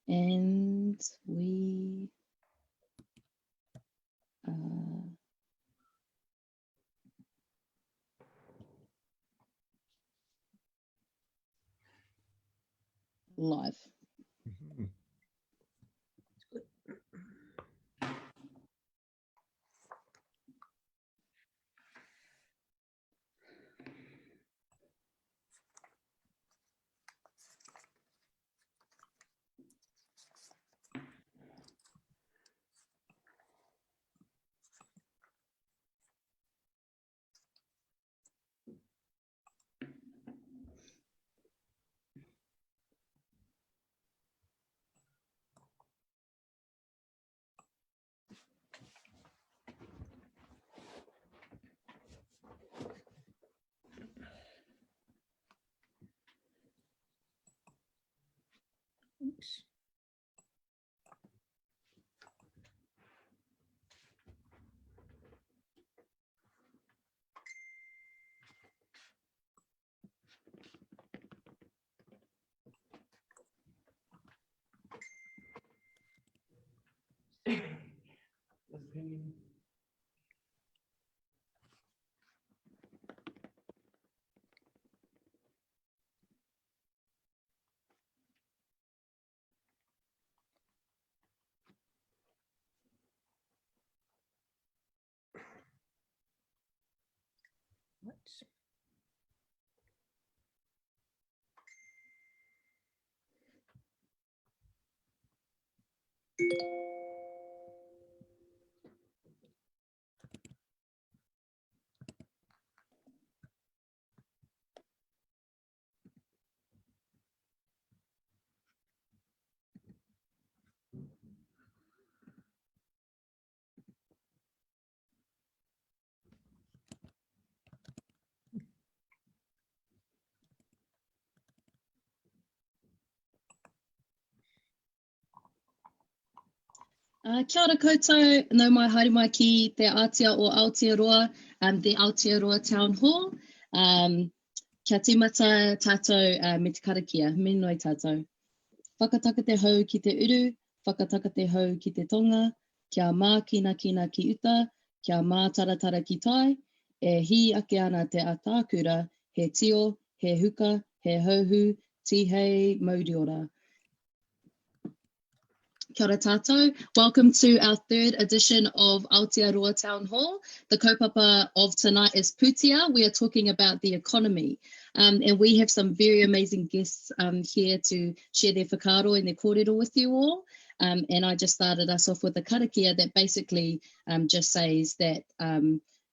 And we are live. Mm-hmm. Oops. What? Kia ora koutou, nau mai haere mai ki te Aotea o Aotearoa, the Aotearoa Town Hall. Kia tīmata tātou me te karakia, me noi tātou. Whakataka te hau ki te uru, whakataka te hau ki te tonga, kia mā kina ki uta, kia mā taratara ki tai, e hi ake ana te atākura, he tio, he huka, he hauhu, tihei mauriora. Kia ora tātou. Welcome to our third edition of Aotearoa Town Hall. The kaupapa of tonight is Pūtea. We are talking about the economy. And we have some very amazing guests here to share their whakaaro and their kōrero with you all. And I just started us off with a karakia that basically just says that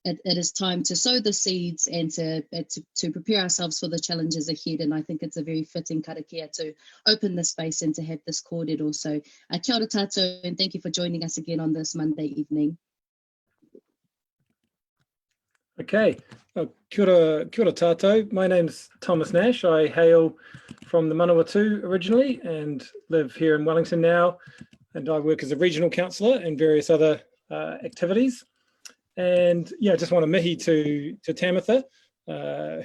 it is time to sow the seeds and to prepare ourselves for the challenges ahead. And I think it's a very fitting karakia to open the space and to have this kōrero. So kia ora tātou, and thank you for joining us again on this Monday evening. Okay, kia ora tātou. My name's Thomas Nash. I hail from the Manawatu originally and live here in Wellington now. And I work as a regional councillor and various other activities. And yeah, I just want to mihi to Tamatha,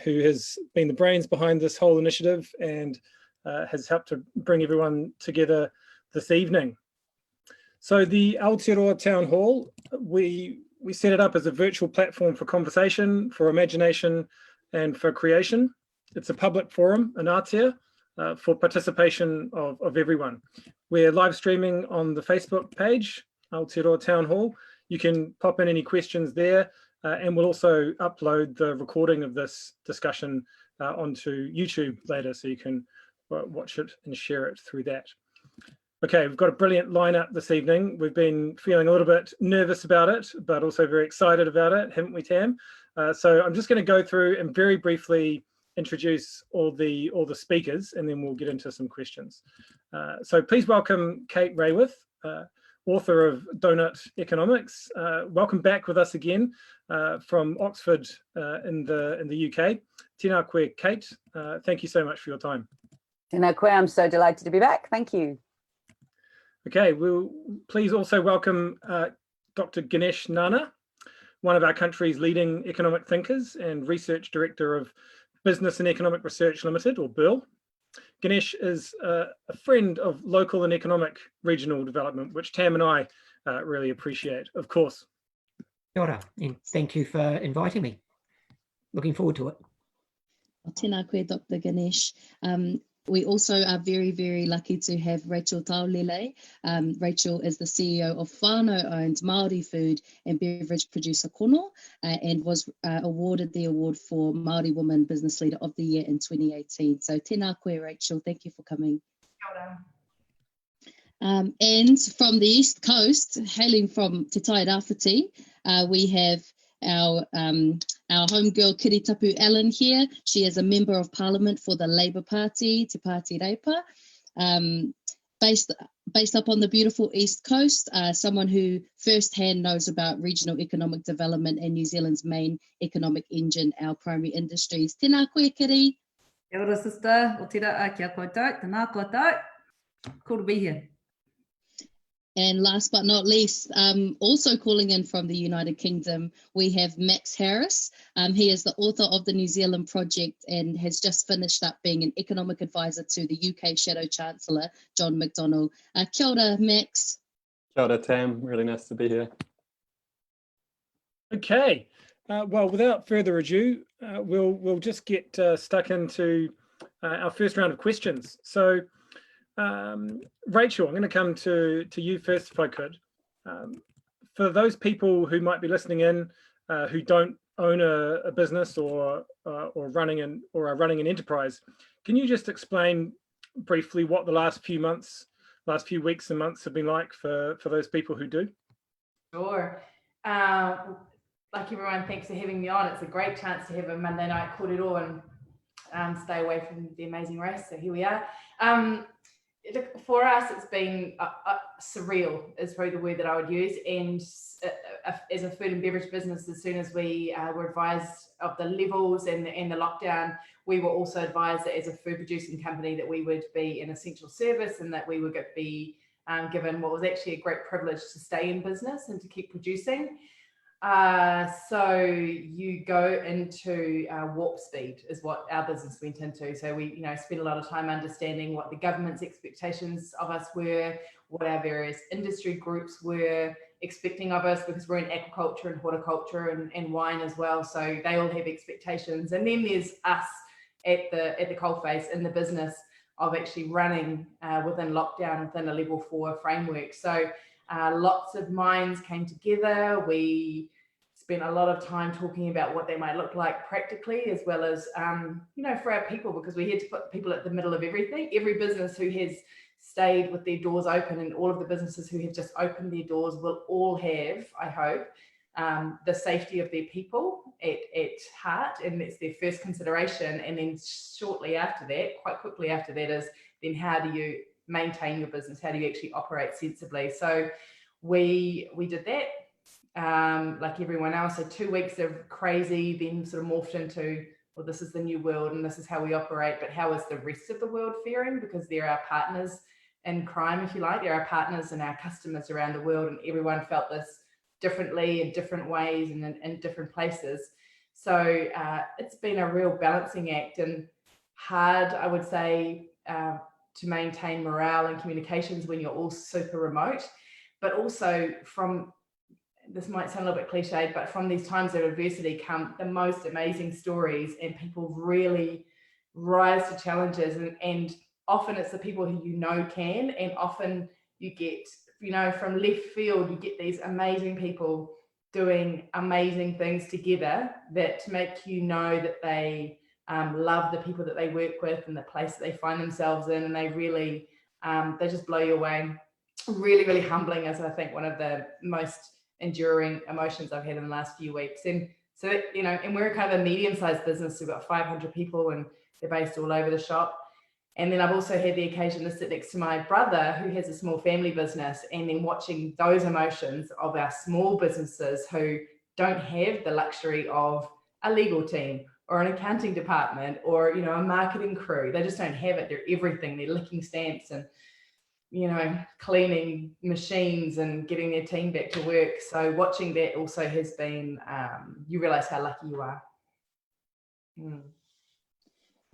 who has been the brains behind this whole initiative and has helped to bring everyone together this evening. So the Aotearoa Town Hall, we set it up as a virtual platform for conversation, for imagination, and for creation. It's a public forum, an Aotea, for participation of everyone. We're live streaming on the Facebook page, Aotearoa Town Hall. You can pop in any questions there, and we'll also upload the recording of this discussion onto YouTube later, so you can watch it and share it through that. Okay, we've got a brilliant lineup this evening. We've been feeling a little bit nervous about it, but also very excited about it, haven't we, Tam? So I'm just going to go through and very briefly introduce all the speakers, and then we'll get into some questions. So please welcome Kate Raywith, author of Doughnut Economics. Welcome back with us again from Oxford in the UK. Tēnā koe, Kate. Thank you so much for your time. Tēnā koe, I'm so delighted to be back. Thank you. Okay, we'll please also welcome Dr. Ganesh, one of our country's leading economic thinkers and research director of Business and Economic Research Limited, or BERL. Ganesh is a friend of local and economic regional development, which Tam and I really appreciate, of course. Kia ora, and thank you for inviting me. Looking forward to it. Tēnā koe, Dr. Ganesh. We also are very, very lucky to have Rachel Taulelei. Rachel is the CEO of whānau-owned Māori food and beverage producer Kono, and was awarded the award for Māori Woman Business Leader of the Year in 2018. So tēnā koe, Rachel. Thank you for coming. And from the East Coast, hailing from Te Tai Rāwhiti, we have our homegirl Kiri Tapu Allan here. She is a member of Parliament for the Labour Party, Te Pāti Reipa, based up on the beautiful East Coast, someone who firsthand knows about regional economic development and New Zealand's main economic engine, our primary industries. Tēnā koe, Kiri. Kia ora, sister. O tira a kia koutou. Tēnā koutou. Cool to be here. And last but not least, also calling in from the United Kingdom, we have Max Harris. He is the author of the New Zealand Project and has just finished up being an economic advisor to the UK Shadow Chancellor, John McDonnell. Kia ora, Max. Kia ora, Tam. Really nice to be here. Okay. Well, without further ado, we'll just get stuck into our first round of questions. So, Rachel, I'm going to come to you first, if I could. For those people who might be listening in, who don't own a business or are running an enterprise, can you just explain briefly what the last few weeks and months have been like for those people who do? Sure. Like everyone, thanks for having me on. It's a great chance to have a Monday night kōrero and stay away from the amazing race. So here we are. For us, it's been surreal is probably the word that I would use. And as a food and beverage business, as soon as we were advised of the levels and the lockdown, we were also advised that as a food producing company that we would be an essential service and that we would be given what was actually a great privilege to stay in business and to keep producing. So you go into warp speed is what our business went into. So we, spent a lot of time understanding what the government's expectations of us were, what our various industry groups were expecting of us, because we're in aquaculture and horticulture and wine as well. So they all have expectations. And then there's us at the coalface in the business of actually running within lockdown, within a level 4 framework. So lots of minds came together. We spent a lot of time talking about what they might look like practically, as well as, for our people, because we had to put people at the middle of everything. Every business who has stayed with their doors open and all of the businesses who have just opened their doors will all have, I hope, the safety of their people at heart, and that's their first consideration. And then shortly after that, quite quickly after that, is then how do you maintain your business? How do you actually operate sensibly? So we did that. Like everyone else, so 2 weeks of crazy, then sort of morphed into, well, this is the new world and this is how we operate, but how is the rest of the world faring? Because they're our partners in crime, if you like. They're our partners and our customers around the world, and everyone felt this differently in different ways and in different places. So it's been a real balancing act and hard, I would say, to maintain morale and communications when you're all super remote, but also this might sound a little bit cliched, but from these times of adversity come the most amazing stories, and people really rise to challenges. And often it's the people who can, and often you get, from left field, you get these amazing people doing amazing things together that make that they love the people that they work with and the place that they find themselves in, and they really, they just blow you away. Really, really humbling is, I think, one of the most enduring emotions I've had in the last few weeks. And so, and we're kind of a medium-sized business. We've got 500 people and they're based all over the shop. And then I've also had the occasion to sit next to my brother who has a small family business, and then watching those emotions of our small businesses who don't have the luxury of a legal team or an accounting department or, a marketing crew. They just don't have it. They're everything. They're licking stamps and cleaning machines and getting their team back to work. So watching that also has been, you realize how lucky you are.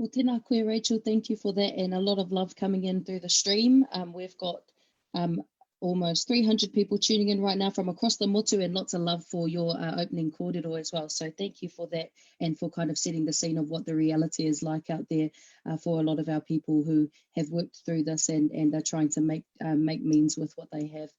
Well, tēnā koe, Rachel. Thank you for that, and a lot of love coming in through the stream. We've got almost 300 people tuning in right now from across the motu, and lots of love for your opening kōrero as well. So thank you for that, and for kind of setting the scene of what the reality is like out there for a lot of our people who have worked through this and are trying to make means with what they have.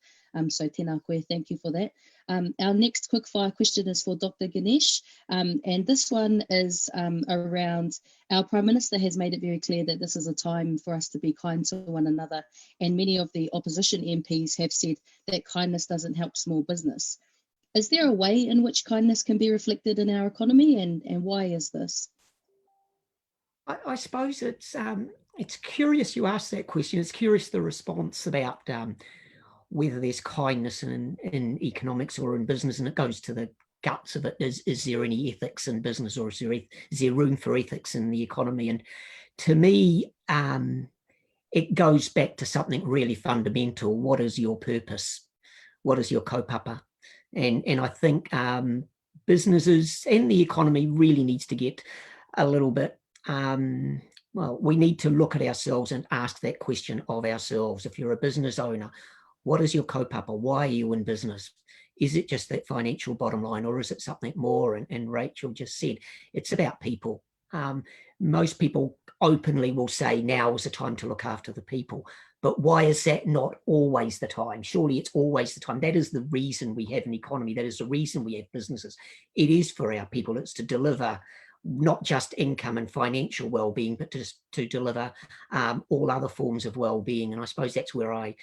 So tēnā koe, thank you for that. Our next quickfire question is for Dr. Ganesh, and this one is around our Prime Minister has made it very clear that this is a time for us to be kind to one another, and many of the opposition MPs have said that kindness doesn't help small business. Is there a way in which kindness can be reflected in our economy, and why is this? I suppose it's curious you asked that question. It's curious the response about whether there's kindness in economics or in business, and it goes to the guts of it. Is there any ethics in business, or is there room for ethics in the economy? And to me, it goes back to something really fundamental. What is your purpose? What is your kaupapa? And I think businesses and the economy really needs to get a little bit, well, we need to look at ourselves and ask that question of ourselves. If you're a business owner, what is your kaupapa? Why are you in business? Is it just that financial bottom line, or is it something more? And Rachel just said, it's about people. Most people openly will say now is the time to look after the people. But why is that not always the time? Surely it's always the time. That is the reason we have an economy. That is the reason we have businesses. It is for our people. It's to deliver not just income and financial well-being, but to deliver all other forms of well-being. And I suppose that's where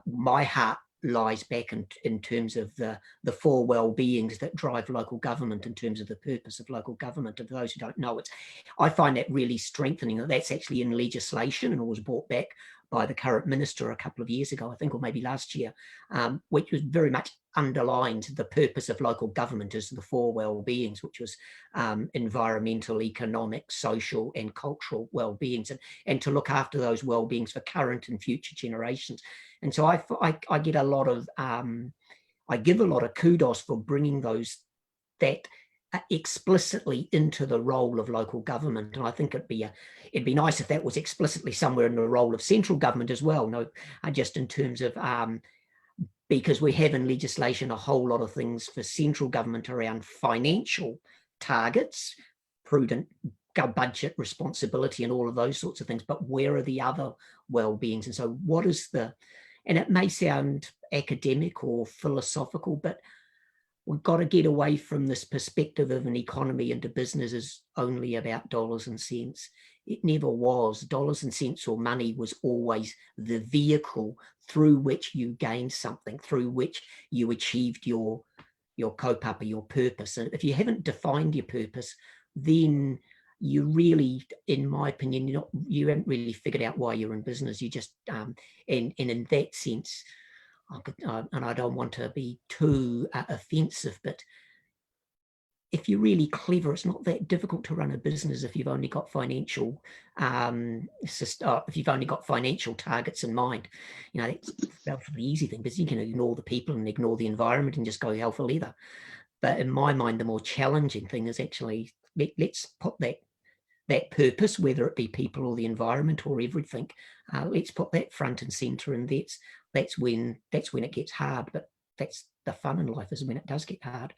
my heart lies back in terms of the four well-beings that drive local government, in terms of the purpose of local government. And for those who don't know it, I find that really strengthening, that that's actually in legislation, and it was brought back by the current minister a couple of years ago, I think, or maybe last year, which was very much underlined the purpose of local government as the four well-beings, which was environmental, economic, social and cultural well-beings, and to look after those well-beings for current and future generations. And so I get a lot of, I give a lot of kudos for bringing that explicitly into the role of local government. And I think it'd be nice if that was explicitly somewhere in the role of central government as well. No, just in terms of, because we have in legislation a whole lot of things for central government around financial targets, prudent budget responsibility and all of those sorts of things. But where are the other well-beings? And so what is and it may sound academic or philosophical, but we've got to get away from this perspective of an economy into business as only about dollars and cents. It never was. Dollars and cents or money was always the vehicle through which you gained something, through which you achieved your kaupapa, your purpose. And if you haven't defined your purpose, then you really, in my opinion, you haven't really figured out why you're in business. You just, and in that sense, and I don't want to be too offensive, but if you're really clever, it's not that difficult to run a business if you've only got financial, if you've only got financial targets in mind. You know, it's a relatively easy thing, because you can ignore the people and ignore the environment and just go hell for leather. But in my mind, the more challenging thing is actually, let's put that purpose, whether it be people or the environment or everything, let's put that front and center, and that's when it gets hard. But that's the fun in life, is when it does get hard,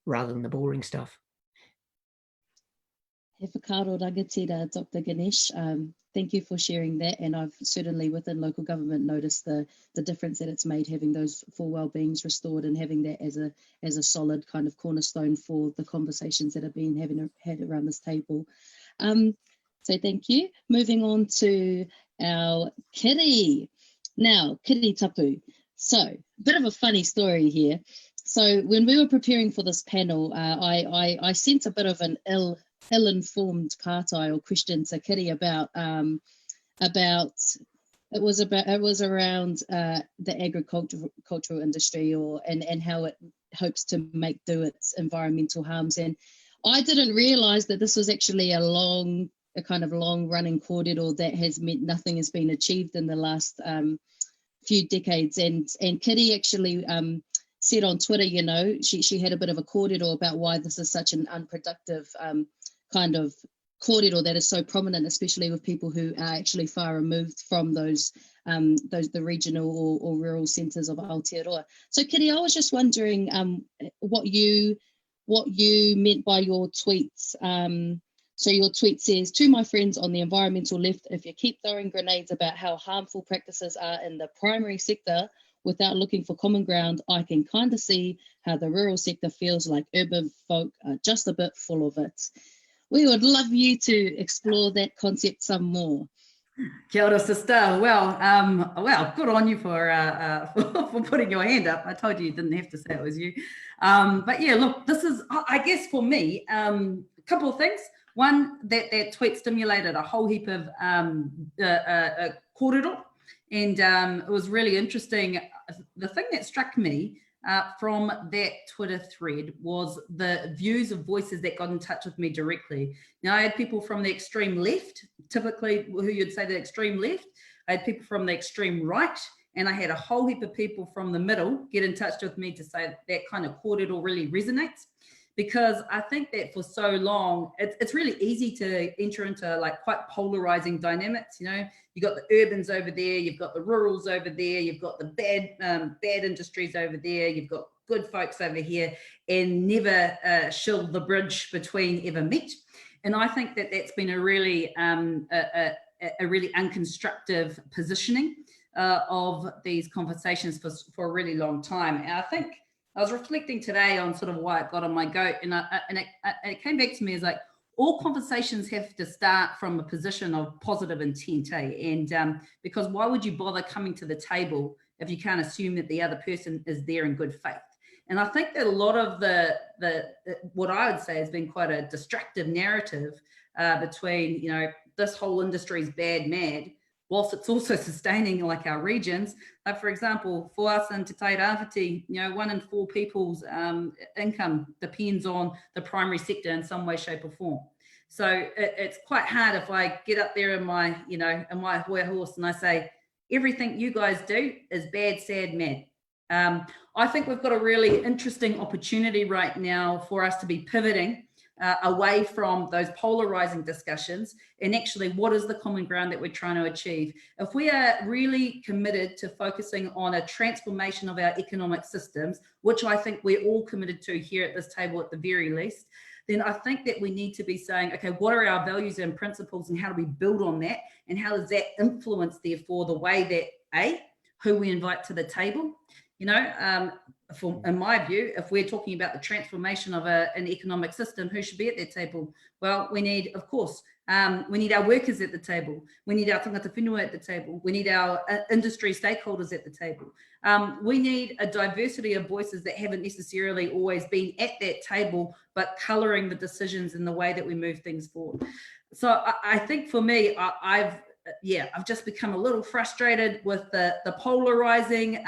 rather than the boring stuff. He whakaaro rangatira, Dr. Ganesh. Thank you for sharing that, and I've certainly within local government noticed the difference that it's made, having those four well-beings restored and having that as a solid kind of cornerstone for the conversations that have been had around this table. So thank you. Moving on to our Kiri. Now, Kiri tapu. So, a bit of a funny story here. So when we were preparing for this panel, I sent a bit of an ill-informed kaitai or question to Kiri about it was around the agricultural industry and how it hopes to make do its environmental harms. And I didn't realise that this was actually a kind of long-running kōrero that has meant nothing has been achieved in the last few decades. And Kiri actually said on Twitter, you know, she had a bit of a kōrero about why this is such an unproductive kind of kōrero that is so prominent, especially with people who are actually far removed from the regional or rural centres of Aotearoa. So Kiri, I was just wondering what you meant by your tweets. So your tweet says, "To my friends on the environmental left, if you keep throwing grenades about how harmful practices are in the primary sector without looking for common ground, I can kind of see how the rural sector feels like urban folk are just a bit full of it." We would love you to explore that concept some more. Kia ora, sister. Well, good on you for putting your hand up. I told you didn't have to say it was you. But yeah, look, this is, I guess for me, a couple of things. One, that tweet stimulated a whole heap of kōrero, and it was really interesting. The thing that struck me from that Twitter thread was the views of voices that got in touch with me directly. Now, I had people from the extreme left, typically who you'd say the extreme left. I had people from the extreme right, and I had a whole heap of people from the middle get in touch with me to say that kind of kōrero really resonates. Because I think that for so long, it's really easy to enter into like quite polarizing dynamics. You know, you've got the urbans over there, you've got the rurals over there, you've got the bad industries over there, you've got good folks over here, and never shill the bridge between ever meet. And I think that that's been a really unconstructive positioning of these conversations for a really long time. And I think I was reflecting today on sort of why it got on my goat, and it came back to me as like, all conversations have to start from a position of positive intent, and because why would you bother coming to the table if you can't assume that the other person is there in good faith? And I think that a lot of the what I would say has been quite a destructive narrative between, you know, this whole industry is bad, mad, whilst it's also sustaining like our regions. Like for example, for us in Te Tairāwhiti, you know, 1 in 4 people's income depends on the primary sector in some way, shape or form. So it's quite hard if I get up there in my, you know, in my hoa horse and I say, everything you guys do is bad, sad, mad. I think we've got a really interesting opportunity right now for us to be pivoting away from those polarizing discussions and actually what is the common ground that we're trying to achieve. If we are really committed to focusing on a transformation of our economic systems, which I think we're all committed to here at this table at the very least, then I think that we need to be saying, okay, what are our values and principles and how do we build on that? And how does that influence, therefore, the way that, who we invite to the table? You know, in my view, if we're talking about the transformation of an economic system, who should be at that table? Well, we need, of course, we need our workers at the table. We need our tangata whenua at the table. We need our industry stakeholders at the table. We need a diversity of voices that haven't necessarily always been at that table, but colouring the decisions in the way that we move things forward. So I think for me, I've just become a little frustrated with the polarizing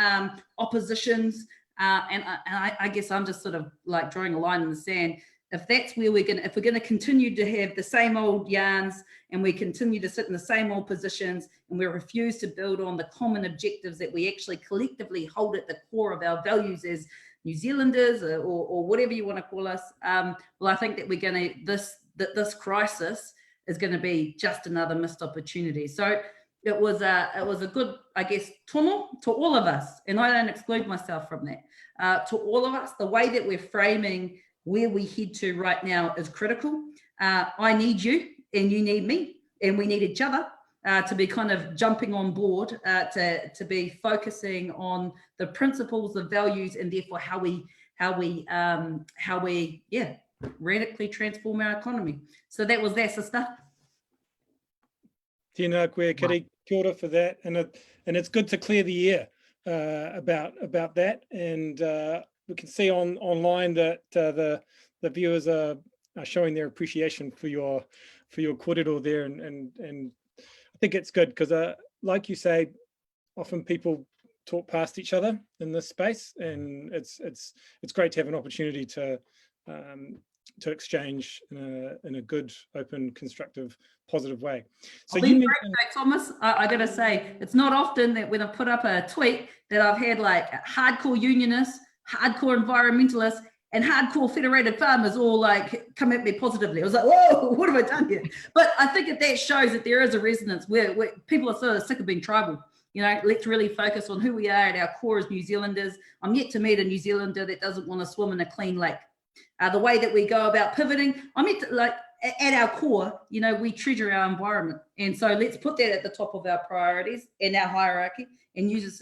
oppositions, and I guess I'm just sort of like drawing a line in the sand. If that's where if we're gonna continue to have the same old yarns and we continue to sit in the same old positions and we refuse to build on the common objectives that we actually collectively hold at the core of our values as New Zealanders or whatever you want to call us, well, I think that this crisis is going to be just another missed opportunity. So it was a good, I guess, tono to all of us, and I don't exclude myself from that. To all of us, the way that we're framing where we head to right now is critical. I need you, and you need me, and we need each other to be kind of jumping on board, to be focusing on the principles, the values, and therefore how we radically transform our economy. So that was that, sister. Tēnā koe, Kiri, kia ora for that, and it's good to clear the air about that, and we can see online that the viewers are showing their appreciation for your kōrero there, and I think it's good because like you say, often people talk past each other in this space, and it's great to have an opportunity to exchange in a good, open, constructive, positive way. So you mentioned, Thomas, I gotta say, it's not often that when I put up a tweet that I've had like hardcore unionists, hardcore environmentalists, and hardcore federated farmers all like come at me positively. I was like, whoa, what have I done here? But I think that shows that there is a resonance where people are sort of sick of being tribal. You know, let's really focus on who we are at our core as New Zealanders. I'm yet to meet a New Zealander that doesn't want to swim in a clean lake. The way that we go about pivoting, I mean, like at our core, you know, we treasure our environment. And so let's put that at the top of our priorities and our hierarchy and use this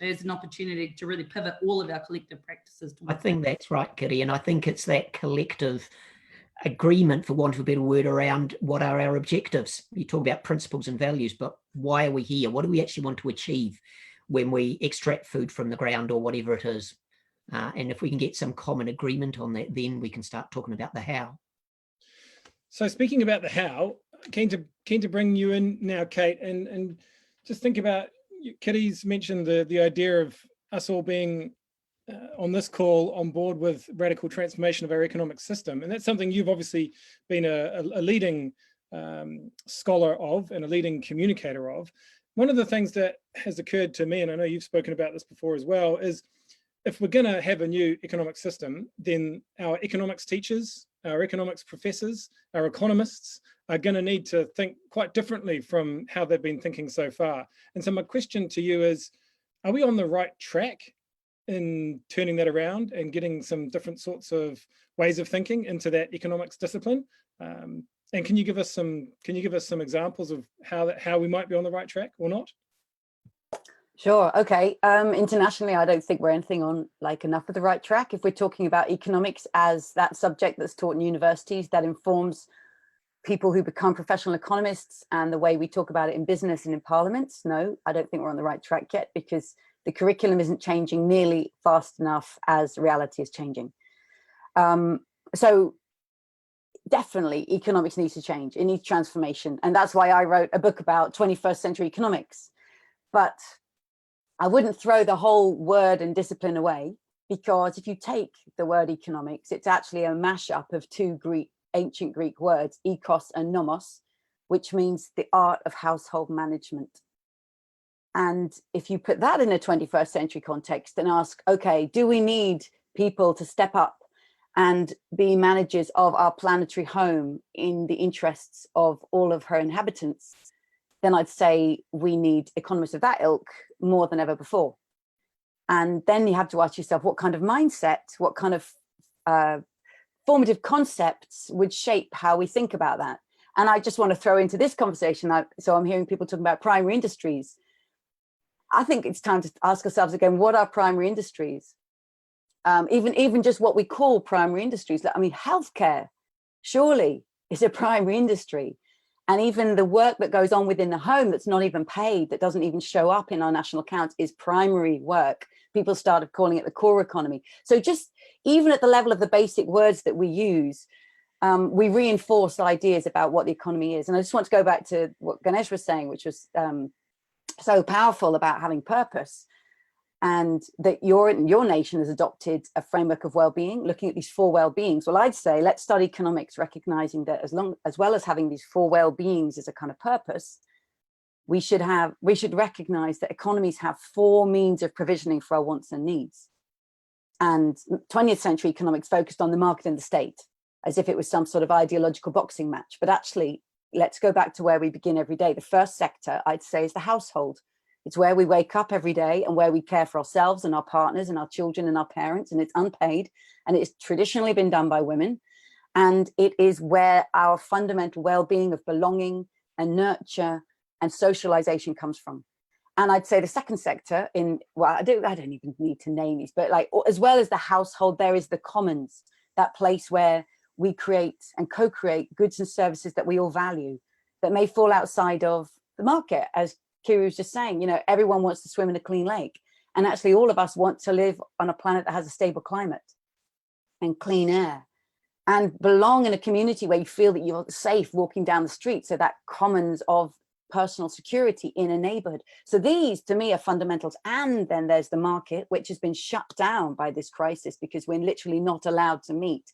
as an opportunity to really pivot all of our collective practices. I think that's right, Kiri. And I think it's that collective agreement, for want of a better word, around what are our objectives. You talk about principles and values, but why are we here? What do we actually want to achieve when we extract food from the ground or whatever it is? And if we can get some common agreement on that, then we can start talking about the how. So speaking about the how, keen to bring you in now, Kate, and just think about, Kiri's mentioned the idea of us all being on this call on board with radical transformation of our economic system. And that's something you've obviously been a leading scholar of and a leading communicator of. One of the things that has occurred to me, and I know you've spoken about this before as well, is if we're going to have a new economic system, then our economics teachers, our economics professors, our economists are going to need to think quite differently from how they've been thinking so far. And so my question to you is, are we on the right track in turning that around and getting some different sorts of ways of thinking into that economics discipline? And can you give us some examples of how we might be on the right track or not? Sure. Okay. Internationally, I don't think we're anything on like enough of the right track. If we're talking about economics as that subject that's taught in universities that informs people who become professional economists and the way we talk about it in business and in parliaments, no, I don't think we're on the right track yet, because the curriculum isn't changing nearly fast enough as reality is changing. So definitely economics needs to change. It needs transformation. And that's why I wrote a book about 21st century economics. But I wouldn't throw the whole word and discipline away, because if you take the word economics, it's actually a mashup of two ancient Greek words, ekos and nomos, which means the art of household management. And if you put that in a 21st century context and ask, okay, do we need people to step up and be managers of our planetary home in the interests of all of her inhabitants? Then I'd say we need economists of that ilk more than ever before. And then you have to ask yourself, what kind of mindset, what kind of formative concepts would shape how we think about that? And I just want to throw into this conversation, so I'm hearing people talking about primary industries. I think it's time to ask ourselves again, what are primary industries? Even just what we call primary industries. I mean, healthcare surely is a primary industry. And even the work that goes on within the home that's not even paid, that doesn't even show up in our national accounts, is primary work. People started calling it the core economy. So just even at the level of the basic words that we use, we reinforce ideas about what the economy is. And I just want to go back to what Ganesh was saying, which was so powerful about having purpose, and that your nation has adopted a framework of well-being, looking at these four well-beings. Well, I'd say let's start economics, recognizing that as well as having these four well-beings as a kind of purpose, we should recognize that economies have four means of provisioning for our wants and needs. And 20th century economics focused on the market and the state as if it was some sort of ideological boxing match. But actually, let's go back to where we begin every day. The first sector, I'd say, is the household. It's where we wake up every day and where we care for ourselves and our partners and our children and our parents, and it's unpaid, and it's traditionally been done by women. And it is where our fundamental well-being of belonging and nurture and socialization comes from. And I'd say the second sector I don't even need to name these, but like, as well as the household, there is the commons, that place where we create and co-create goods and services that we all value, that may fall outside of the market. As Kiri was just saying, everyone wants to swim in a clean lake. And actually all of us want to live on a planet that has a stable climate and clean air, and belong in a community where you feel that you're safe walking down the street. So that commons of personal security in a neighborhood. So these to me are fundamentals. And then there's the market, which has been shut down by this crisis because we're literally not allowed to meet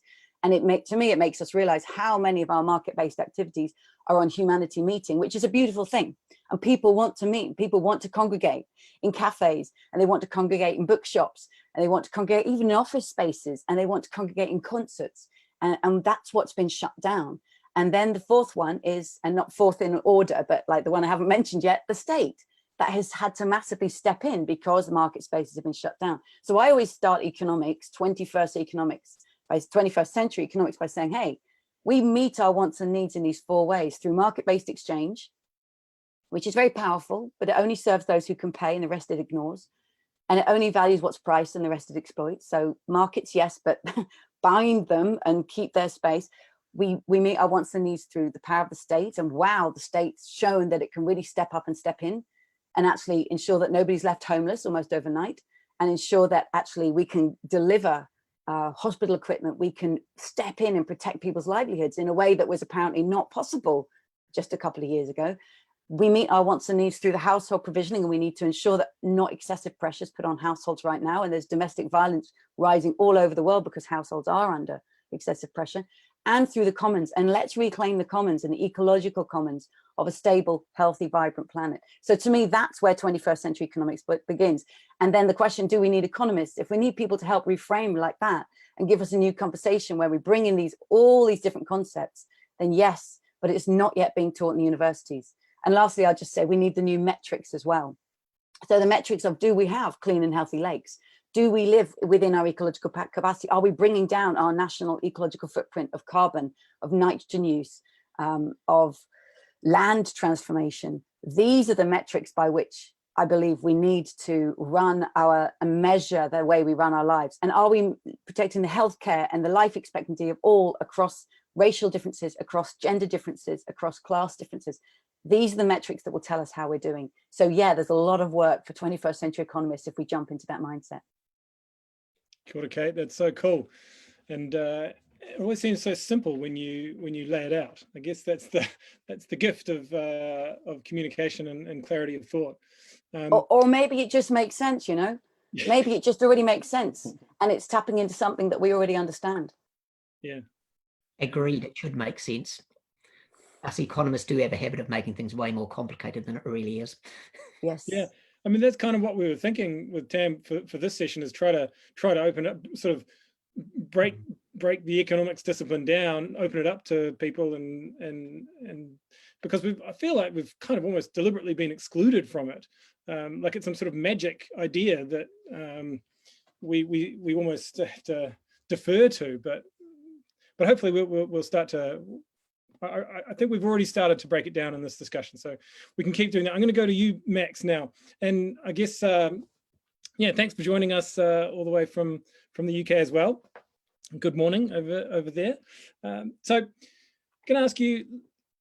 And to me, it makes us realize how many of our market-based activities are on humanity meeting, which is a beautiful thing. And people want to meet, people want to congregate in cafes, and they want to congregate in bookshops, and they want to congregate even in office spaces, and they want to congregate in concerts. And that's what's been shut down. And then the fourth one is, and not fourth in order, but like the one I haven't mentioned yet, the state, that has had to massively step in because the market spaces have been shut down. So I always start economics, 21st century economics, by saying, hey, we meet our wants and needs in these four ways: through market-based exchange, which is very powerful, but it only serves those who can pay and the rest it ignores. And it only values what's priced and the rest it exploits. So markets, yes, but bind them and keep their space. We meet our wants and needs through the power of the state. And wow, the state's shown that it can really step up and step in and actually ensure that nobody's left homeless almost overnight, and ensure that actually we can deliver hospital equipment, we can step in and protect people's livelihoods in a way that was apparently not possible just a couple of years ago. We meet our wants and needs through the household provisioning, and we need to ensure that not excessive pressures put on households right now. And there's domestic violence rising all over the world because households are under excessive pressure. And through the commons, and let's reclaim the commons and the ecological commons of a stable, healthy, vibrant planet. So to me, that's where 21st century economics begins. And then the question, do we need economists? If we need people to help reframe like that and give us a new conversation where we bring in all these different concepts, then yes, but it's not yet being taught in the universities. And lastly, I'll just say we need the new metrics as well. So the metrics of, do we have clean and healthy lakes? Do we live within our ecological capacity? Are we bringing down our national ecological footprint of carbon, of nitrogen use, of land transformation? These are the metrics by which I believe we need to measure the way we run our lives. And are we protecting the healthcare and the life expectancy of all across racial differences, across gender differences, across class differences? These are the metrics that will tell us how we're doing. So yeah, there's a lot of work for 21st century economists if we jump into that mindset. Kia ora, Kate. That's so cool. And it always seems so simple when you lay it out. I guess that's the gift of communication and clarity of thought. Or maybe it just makes sense, you know? Maybe it just already makes sense, and it's tapping into something that we already understand. Yeah. Agreed, it should make sense. Us economists do have a habit of making things way more complicated than it really is. Yes. Yeah. I mean, that's kind of what we were thinking with Tam for this session, is try to open up, sort of break the economics discipline down, open it up to people, and because I feel like we've kind of almost deliberately been excluded from it, like it's some sort of magic idea that we almost have to defer to, but hopefully we'll start to. I think we've already started to break it down in this discussion, so we can keep doing that. I'm going to go to you, Max, now, and I guess yeah, thanks for joining us all the way from the UK as well. Good morning over there. So I'm going to ask you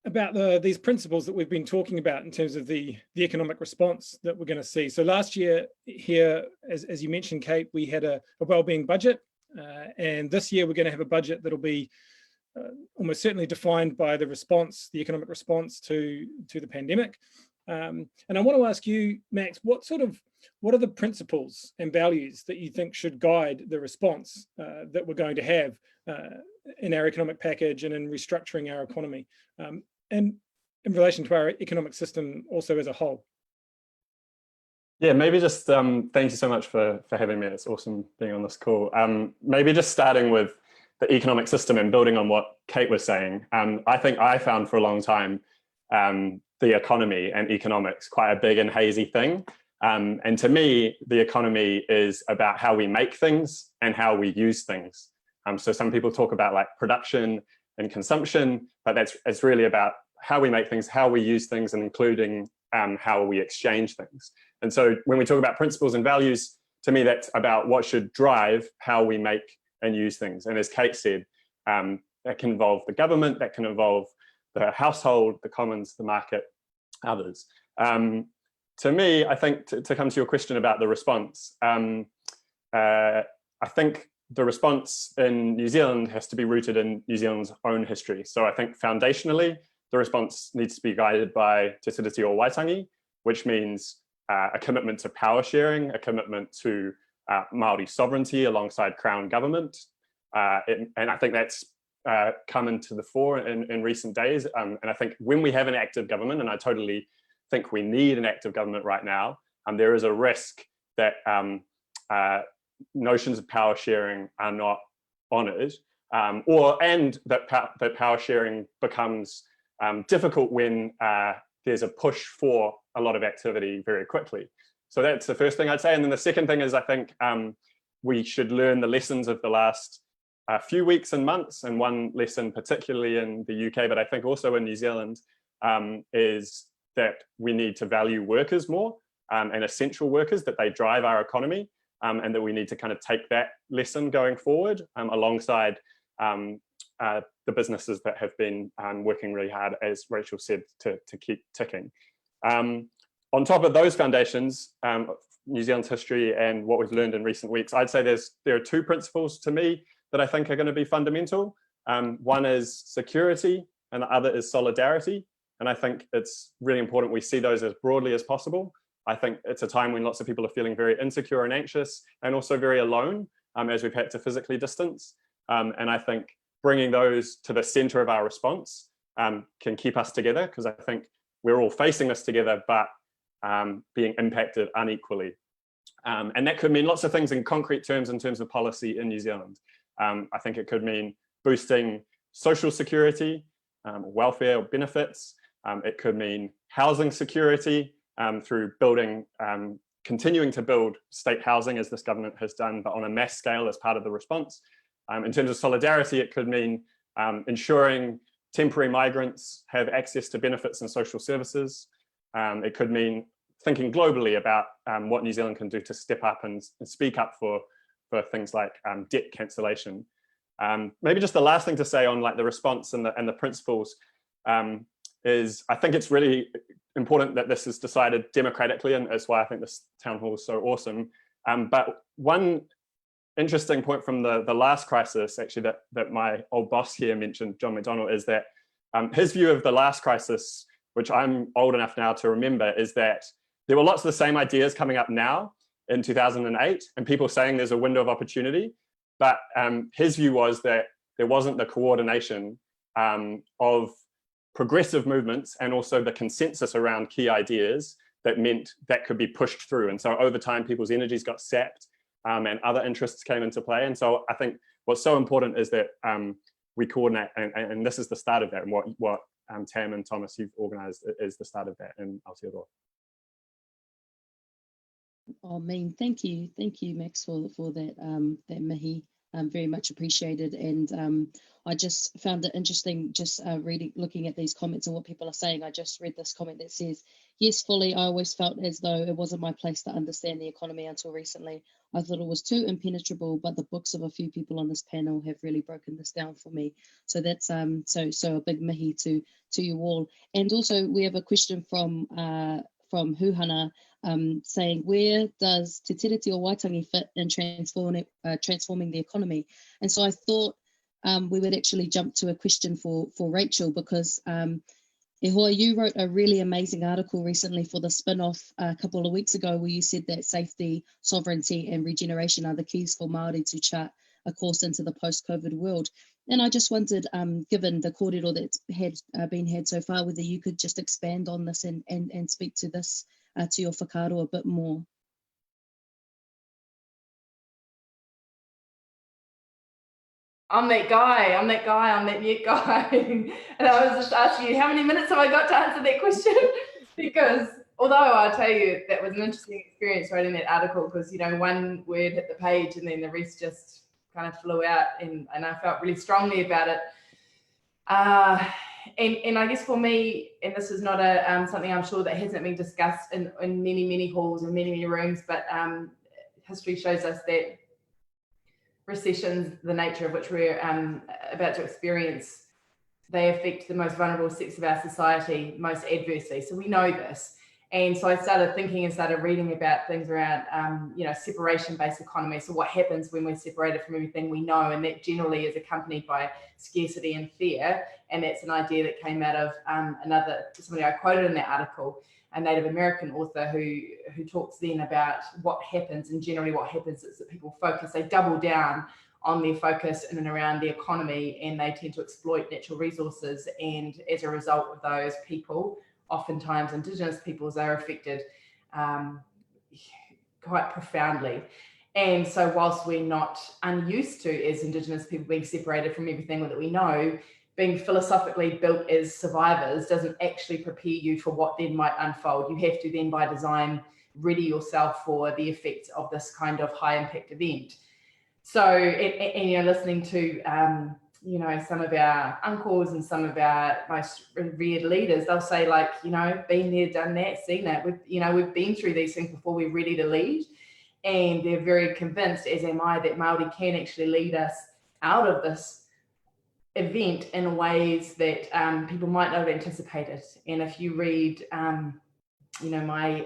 about these principles that we've been talking about in terms of the economic response that we're going to see. So last year here, as you mentioned, Kate, we had a wellbeing budget, and this year we're going to have a budget that'll be almost certainly defined by the economic response to the pandemic. And I want to ask you, Max, what are the principles and values that you think should guide the response that we're going to have in our economic package and in restructuring our economy, and in relation to our economic system also as a whole? Yeah, maybe just thank you so much for having me. It's awesome being on this call. Maybe just starting with the economic system and building on what Kate was saying. I think I found for a long time the economy and economics quite a big and hazy thing. And to me, the economy is about how we make things and how we use things. So some people talk about like production and consumption, but it's really about how we make things, how we use things, and including how we exchange things. And so when we talk about principles and values, to me, that's about what should drive how we make and use things. And as Kate said, that can involve the government, that can involve the household, the commons, the market, others. To me, I think to come to your question about the response, I think the response in New Zealand has to be rooted in New Zealand's own history. So I think foundationally, the response needs to be guided by Te Tiriti o Waitangi, which means a commitment to power sharing, a commitment to Māori sovereignty alongside Crown government, and I think that's come into the fore in recent days. And I think when we have an active government, and I totally think we need an active government right now, there is a risk that notions of power sharing are not honoured, and that power sharing becomes difficult when there's a push for a lot of activity very quickly. So that's the first thing I'd say. And then the second thing is, I think we should learn the lessons of the last few weeks and months, and one lesson particularly in the UK, but I think also in New Zealand, is that we need to value workers more, and essential workers, that they drive our economy, and that we need to kind of take that lesson going forward, alongside the businesses that have been working really hard, as Rachel said, to keep ticking. On top of those foundations, New Zealand's history and what we've learned in recent weeks, I'd say there are two principles to me that I think are going to be fundamental. One is security, and the other is solidarity. And I think it's really important we see those as broadly as possible. I think it's a time when lots of people are feeling very insecure and anxious, and also very alone, as we've had to physically distance. And I think bringing those to the center of our response can keep us together, because I think we're all facing this together, but being impacted unequally. And that could mean lots of things in concrete terms, in terms of policy in New Zealand. I think it could mean boosting social security, welfare or benefits. It could mean housing security through building, continuing to build state housing, as this government has done, but on a mass scale as part of the response. In terms of solidarity, it could mean ensuring temporary migrants have access to benefits and social services. It could mean thinking globally about what New Zealand can do to step up and speak up for things like debt cancellation. Maybe just the last thing to say on like the response and the principles is, I think it's really important that this is decided democratically, and that's why I think this town hall is so awesome. But one interesting point from the last crisis, actually, that my old boss here mentioned, John McDonnell, is that his view of the last crisis, which I'm old enough now to remember, is that there were lots of the same ideas coming up now in 2008, and people saying there's a window of opportunity. But his view was that there wasn't the coordination of progressive movements, and also the consensus around key ideas that meant that could be pushed through. And so over time, people's energies got sapped, and other interests came into play. And so I think what's so important is that we coordinate, and this is the start of that. And what Tam and Thomas, you've organised, is the start of that in Aotearoa. Oh, thank you, Max, for that that mihi. Very much appreciated. And I just found it interesting, just looking at these comments and what people are saying. I just read this comment that says, yes, fully, I always felt as though it wasn't my place to understand the economy until recently. I thought it was too impenetrable, but the books of a few people on this panel have really broken this down for me. So that's so a big mihi to you all. And also we have a question from Huhana, saying, where does Te Tiriti o Waitangi fit in transforming the economy? And so I thought we would actually jump to a question for Rachel, because Ehoa, you wrote a really amazing article recently for the spin-off a couple of weeks ago, where you said that safety, sovereignty and regeneration are the keys for Māori to chart a course into the post-COVID world. And I just wondered, given the kōrero that's been had so far, whether you could just expand on this and speak to this, to your whakaaro a bit more. I'm that guy, I'm that mute guy. And I was just asking you, how many minutes have I got to answer that question? Because although I'll tell you, that was an interesting experience writing that article, because, you know, one word hit the page and then the rest just kind of flew out, and I felt really strongly about it. And I guess for me, and this is not something I'm sure that hasn't been discussed in many halls and many rooms, but history shows us that recessions, the nature of which we're about to experience, they affect the most vulnerable sectors of our society most adversely. So we know this. And so I started thinking and started reading about things around, separation-based economy. So what happens when we're separated from everything we know, and that generally is accompanied by scarcity and fear. And that's an idea that came out of somebody I quoted in that article, a Native American author who talks then about what happens, and generally what happens is that people focus, they double down on their focus in and around the economy, and they tend to exploit natural resources. And as a result of those people, oftentimes Indigenous peoples, are affected quite profoundly. And so whilst we're not unused to, as Indigenous people, being separated from everything that we know, being philosophically built as survivors doesn't actually prepare you for what then might unfold. You have to then, by design, ready yourself for the effects of this kind of high impact event. So, and you know, listening to, you know, some of our uncles and some of our most revered leaders, they'll say, like, you know, been there, done that, seen it. We've been through these things before, we're ready to lead. And they're very convinced, as am I, that Māori can actually lead us out of this event in ways that people might not have anticipated. And if you read, you know, my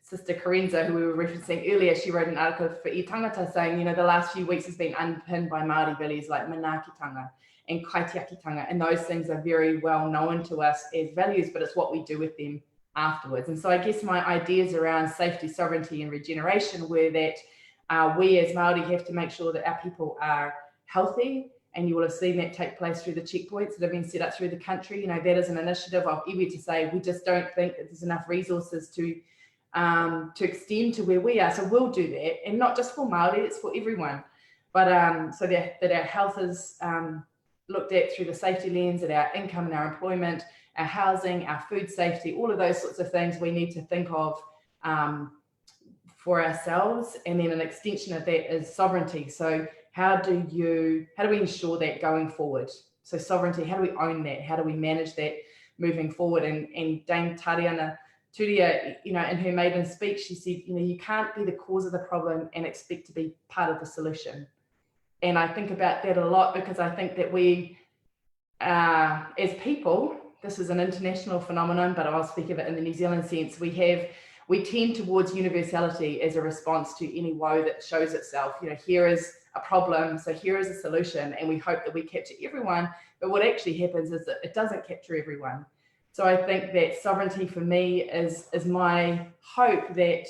sister Karenza, who we were referencing earlier, she wrote an article for Tamatha saying, you know, the last few weeks has been underpinned by Māori values like manaakitanga and kaitiakitanga, and those things are very well known to us as values, but it's what we do with them afterwards. And so I guess my ideas around safety, sovereignty and regeneration were that we as Māori have to make sure that our people are healthy, and you will have seen that take place through the checkpoints that have been set up through the country. You know, that is an initiative of iwi to say, we just don't think that there's enough resources to extend to where we are. So we'll do that, and not just for Māori, it's for everyone. But so that our health is looked at through the safety lens, that our income and our employment, our housing, our food safety, all of those sorts of things we need to think of for ourselves. And then an extension of that is sovereignty. So how do we ensure that going forward? So sovereignty, how do we own that? How do we manage that moving forward? And Dame Tariana Turia, you know, in her maiden speech, she said, you know, you can't be the cause of the problem and expect to be part of the solution. And I think about that a lot, because I think that we, as people, this is an international phenomenon, but I'll speak of it in the New Zealand sense, we tend towards universality as a response to any woe that shows itself. You know, here is a problem, so here is a solution, and we hope that we capture everyone. But what actually happens is that it doesn't capture everyone. So I think that sovereignty for me is my hope that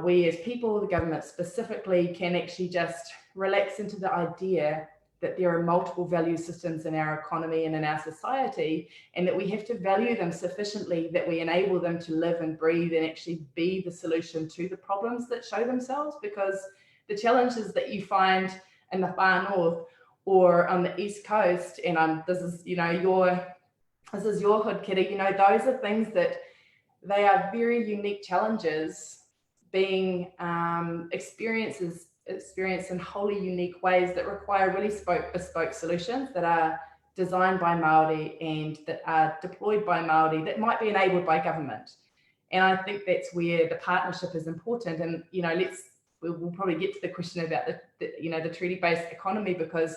we as people, the government specifically, can actually just relax into the idea that there are multiple value systems in our economy and in our society, and that we have to value them sufficiently that we enable them to live and breathe and actually be the solution to the problems that show themselves. Because the challenges that you find in the far north or on the east coast, and this is, you know, your hood, Kiri, you know, those are things that they are very unique challenges being experienced in wholly unique ways that require really bespoke solutions that are designed by Māori and that are deployed by Māori, that might be enabled by government. And I think that's where the partnership is important. And, you know, we'll probably get to the question about the treaty-based economy, because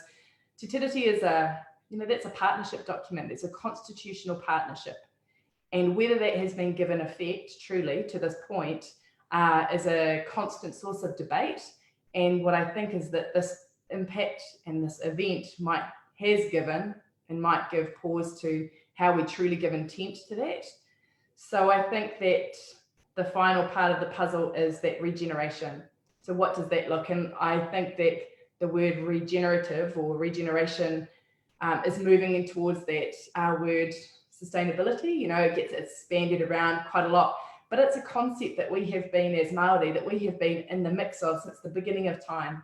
Te Tiriti is that's a partnership document. It's a constitutional partnership. And whether that has been given effect truly to this point is a constant source of debate. And what I think is that this impact and this event has given and might give pause to how we truly give intent to that. So I think that the final part of the puzzle is that regeneration. So what does that look? And I think that the word regenerative or regeneration is moving in towards that word sustainability. You know, it gets expanded around quite a lot. But it's a concept that we have been, as Māori, that we have been in the mix of since the beginning of time.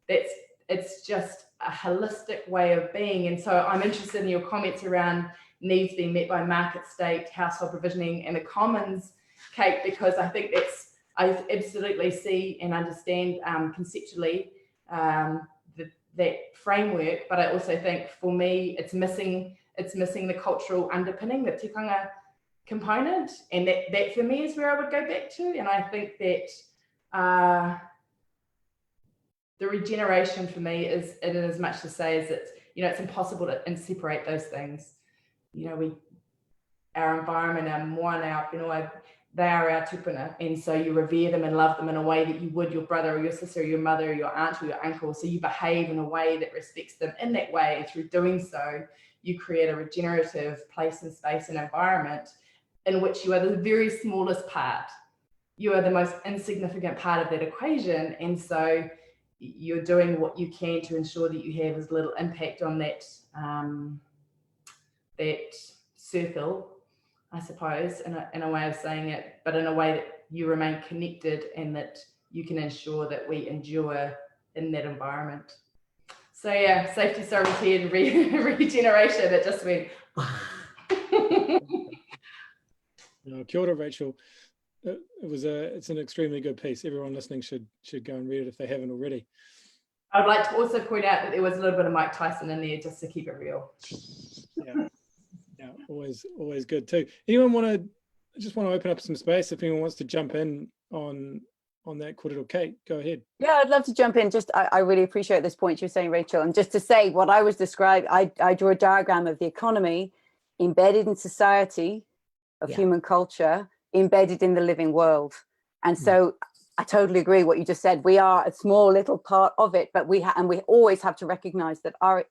It's just a holistic way of being. And so I'm interested in your comments around needs being met by market, state, household provisioning, and the commons, Kate, because I think I absolutely see and understand conceptually that framework. But I also think for me, it's missing the cultural underpinning, the tikanga component, and that for me is where I would go back to. And I think that the regeneration for me is in as much to say as it's impossible to separate those things. You know, our environment, our moana, our whenua, they are our tupuna, and so you revere them and love them in a way that you would your brother or your sister or your mother or your aunt or your uncle. So you behave in a way that respects them in that way, and through doing so, you create a regenerative place and space and environment in which you are the very smallest part. You are the most insignificant part of that equation. And so, you're doing what you can to ensure that you have as little impact on that that circle, I suppose, in a way of saying it, but in a way that you remain connected and that you can ensure that we endure in that environment. So yeah, safety, sovereignty, and regeneration. It just went. Kia ora, Rachel. It's an extremely good piece. Everyone listening should go and read it if they haven't already. I'd like to also point out that there was a little bit of Mike Tyson in there just to keep it real. Yeah, always good too. Anyone want to open up some space if anyone wants to jump in on that, Kōrero Kate, go ahead. Yeah, I'd love to jump in. I really appreciate this point you're saying, Rachel. And just to say what I was describing, I drew a diagram of the economy embedded in society of human culture, embedded in the living world. And so I totally agree what you just said. We are a small little part of it, but we always have to recognize that our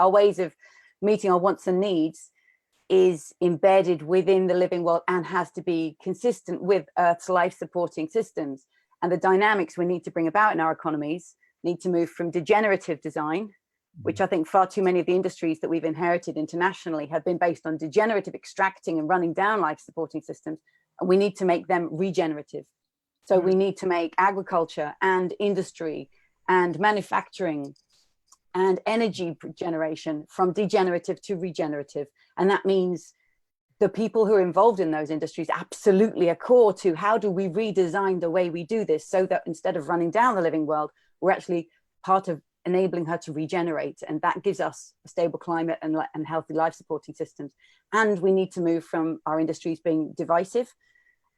ways of meeting our wants and needs is embedded within the living world and has to be consistent with Earth's life supporting systems. And the dynamics we need to bring about in our economies need to move from degenerative design, which I think far too many of the industries that we've inherited internationally have been based on degenerative extracting and running down life supporting systems. And we need to make them regenerative. So we need to make agriculture and industry and manufacturing and energy generation from degenerative to regenerative. And that means the people who are involved in those industries absolutely are core to how do we redesign the way we do this so that instead of running down the living world, we're actually part of enabling her to regenerate. And that gives us a stable climate and healthy life supporting systems. And we need to move from our industries being divisive,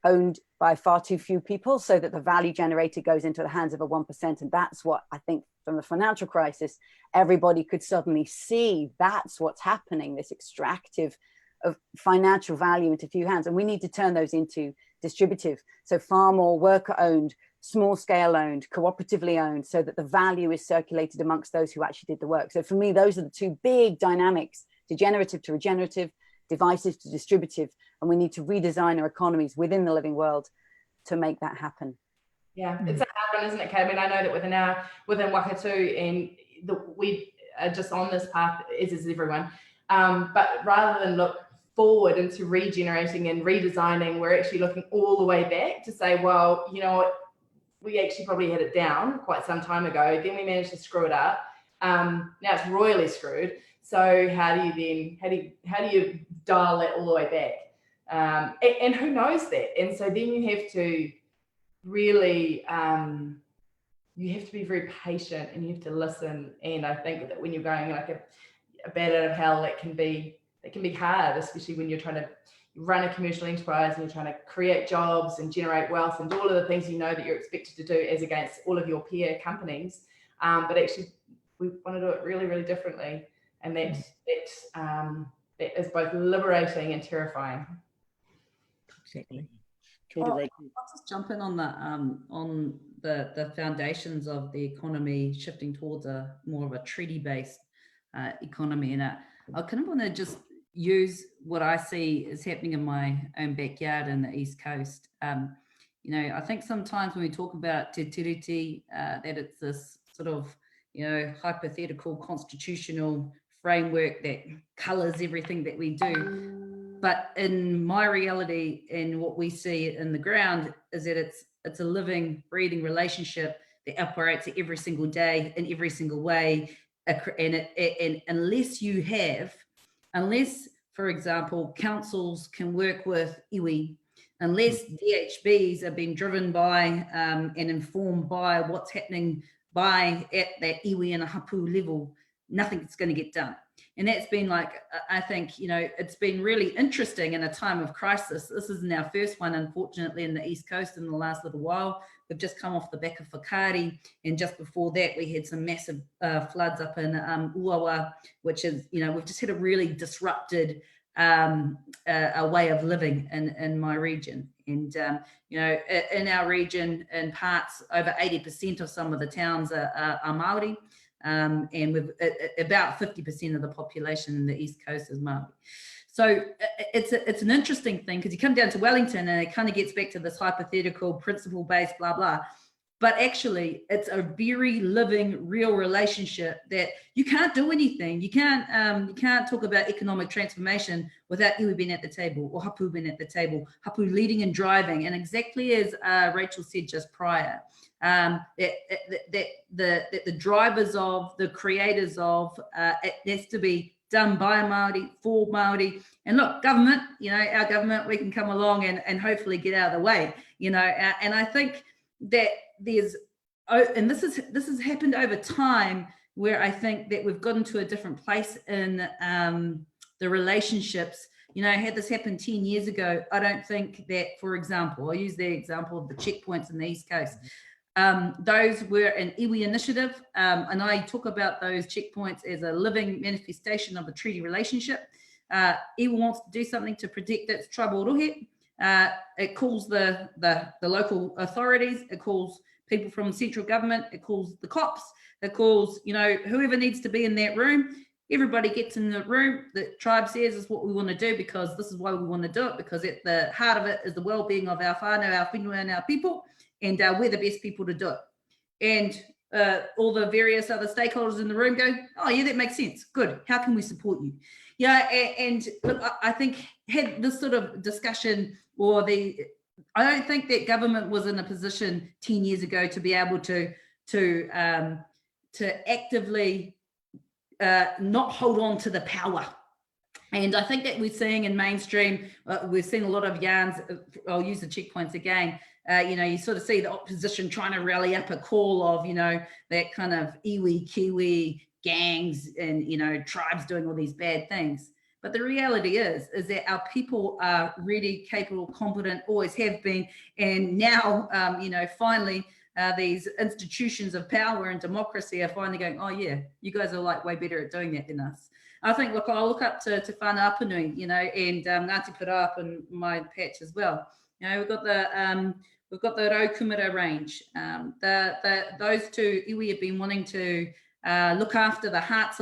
owned by far too few people, so that the value generated goes into the hands of a 1%. And that's what I think from the financial crisis, everybody could suddenly see that's what's happening, this extractive of financial value into few hands. And we need to turn those into distributive. So far more worker owned, small scale owned, cooperatively owned, so that the value is circulated amongst those who actually did the work. So for me, those are the two big dynamics, degenerative to regenerative, divisive to distributive. And we need to redesign our economies within the living world to make that happen. Yeah, it's a hard one, isn't it, Kate? I mean, I know that within Wakatū, and we are just on this path, as is everyone. But rather than look forward into regenerating and redesigning, we're actually looking all the way back to say, well, you know what, we actually probably had it down quite some time ago. Then we managed to screw it up. Now it's royally screwed. So how do you dial it all the way back? And who knows that? And so then you have to really, you have to be very patient and you have to listen. And I think that when you're going like a bat out of hell, it can be hard, especially when you're trying to run a commercial enterprise and you're trying to create jobs and generate wealth and do all of the things you know that you're expected to do as against all of your peer companies. But actually, we want to do it really, really differently. And that is both liberating and terrifying. Exactly. I'll just jump in on the foundations of the economy shifting towards a more of a treaty-based economy, and I kind of want to just use what I see is happening in my own backyard in the East Coast. You know, I think sometimes when we talk about te tiriti, that it's this sort of, you know, hypothetical constitutional framework that colours everything that we do. But in my reality and what we see in the ground is that it's a living, breathing relationship that operates every single day in every single way. And unless, for example, councils can work with iwi, unless DHBs are being driven by and informed by what's happening at that iwi and a hapu level, nothing's going to get done. And that's been like, I think, you know, it's been really interesting in a time of crisis. This isn't our first one, unfortunately, in the East Coast in the last little while. We've just come off the back of Whakaari, and just before that, we had some massive floods up in Uawa, which is, you know, we've just had a really disrupted a way of living in my region. And, you know, in our region, in parts, over 80% of some of the towns are Māori. And with about 50% of the population in the East Coast is Māori. So it's an interesting thing because you come down to Wellington and it kind of gets back to this hypothetical principle-based blah, blah. but actually it's a very living, real relationship that you can't do anything. You can't talk about economic transformation without iwi being at the table or hapu being at the table, hapu leading and driving. And exactly as Rachel said just prior, that the drivers of, the creators of, it has to be done by Māori, for Māori. And look, government, our government, we can come along and hopefully get out of the way, and I think that there's, and this has happened over time, where I think that we've gotten to a different place in the relationships. Had this happened 10 years ago, I don't think that, for example, I'll use the example of the checkpoints in the East Coast. Those were an iwi initiative, and I talk about those checkpoints as a living manifestation of a treaty relationship. Iwi wants to do something to protect its tribal rohe. It calls the local authorities, it calls people from central government, it calls the cops, it calls whoever needs to be in that room. Everybody gets in the room. The tribe says is what we want to do, because this is why we want to do it, because at the heart of it is the well-being of our whānau, our whenua, and our people, and we're the best people to do it. And all the various other stakeholders in the room go, oh yeah, that makes sense, good, how can we support you? And look, I think had this sort of discussion, I don't think that government was in a position 10 years ago to be able to actively not hold on to the power. And I think that we're seeing in mainstream, we've seen a lot of yarns. I'll use the checkpoints again. You sort of see the opposition trying to rally up a call of, that kind of iwi, Kiwi gangs and, tribes doing all these bad things. But the reality is that our people are really capable, competent, always have been. And now, finally, these institutions of power and democracy are finally going, oh yeah, you guys are like way better at doing that than us. I think, look, I look up to whānau Apanui, and Ngāti Pura up in my patch as well. We've got the Raukumara range. Those two iwi have been wanting to look after the hearts,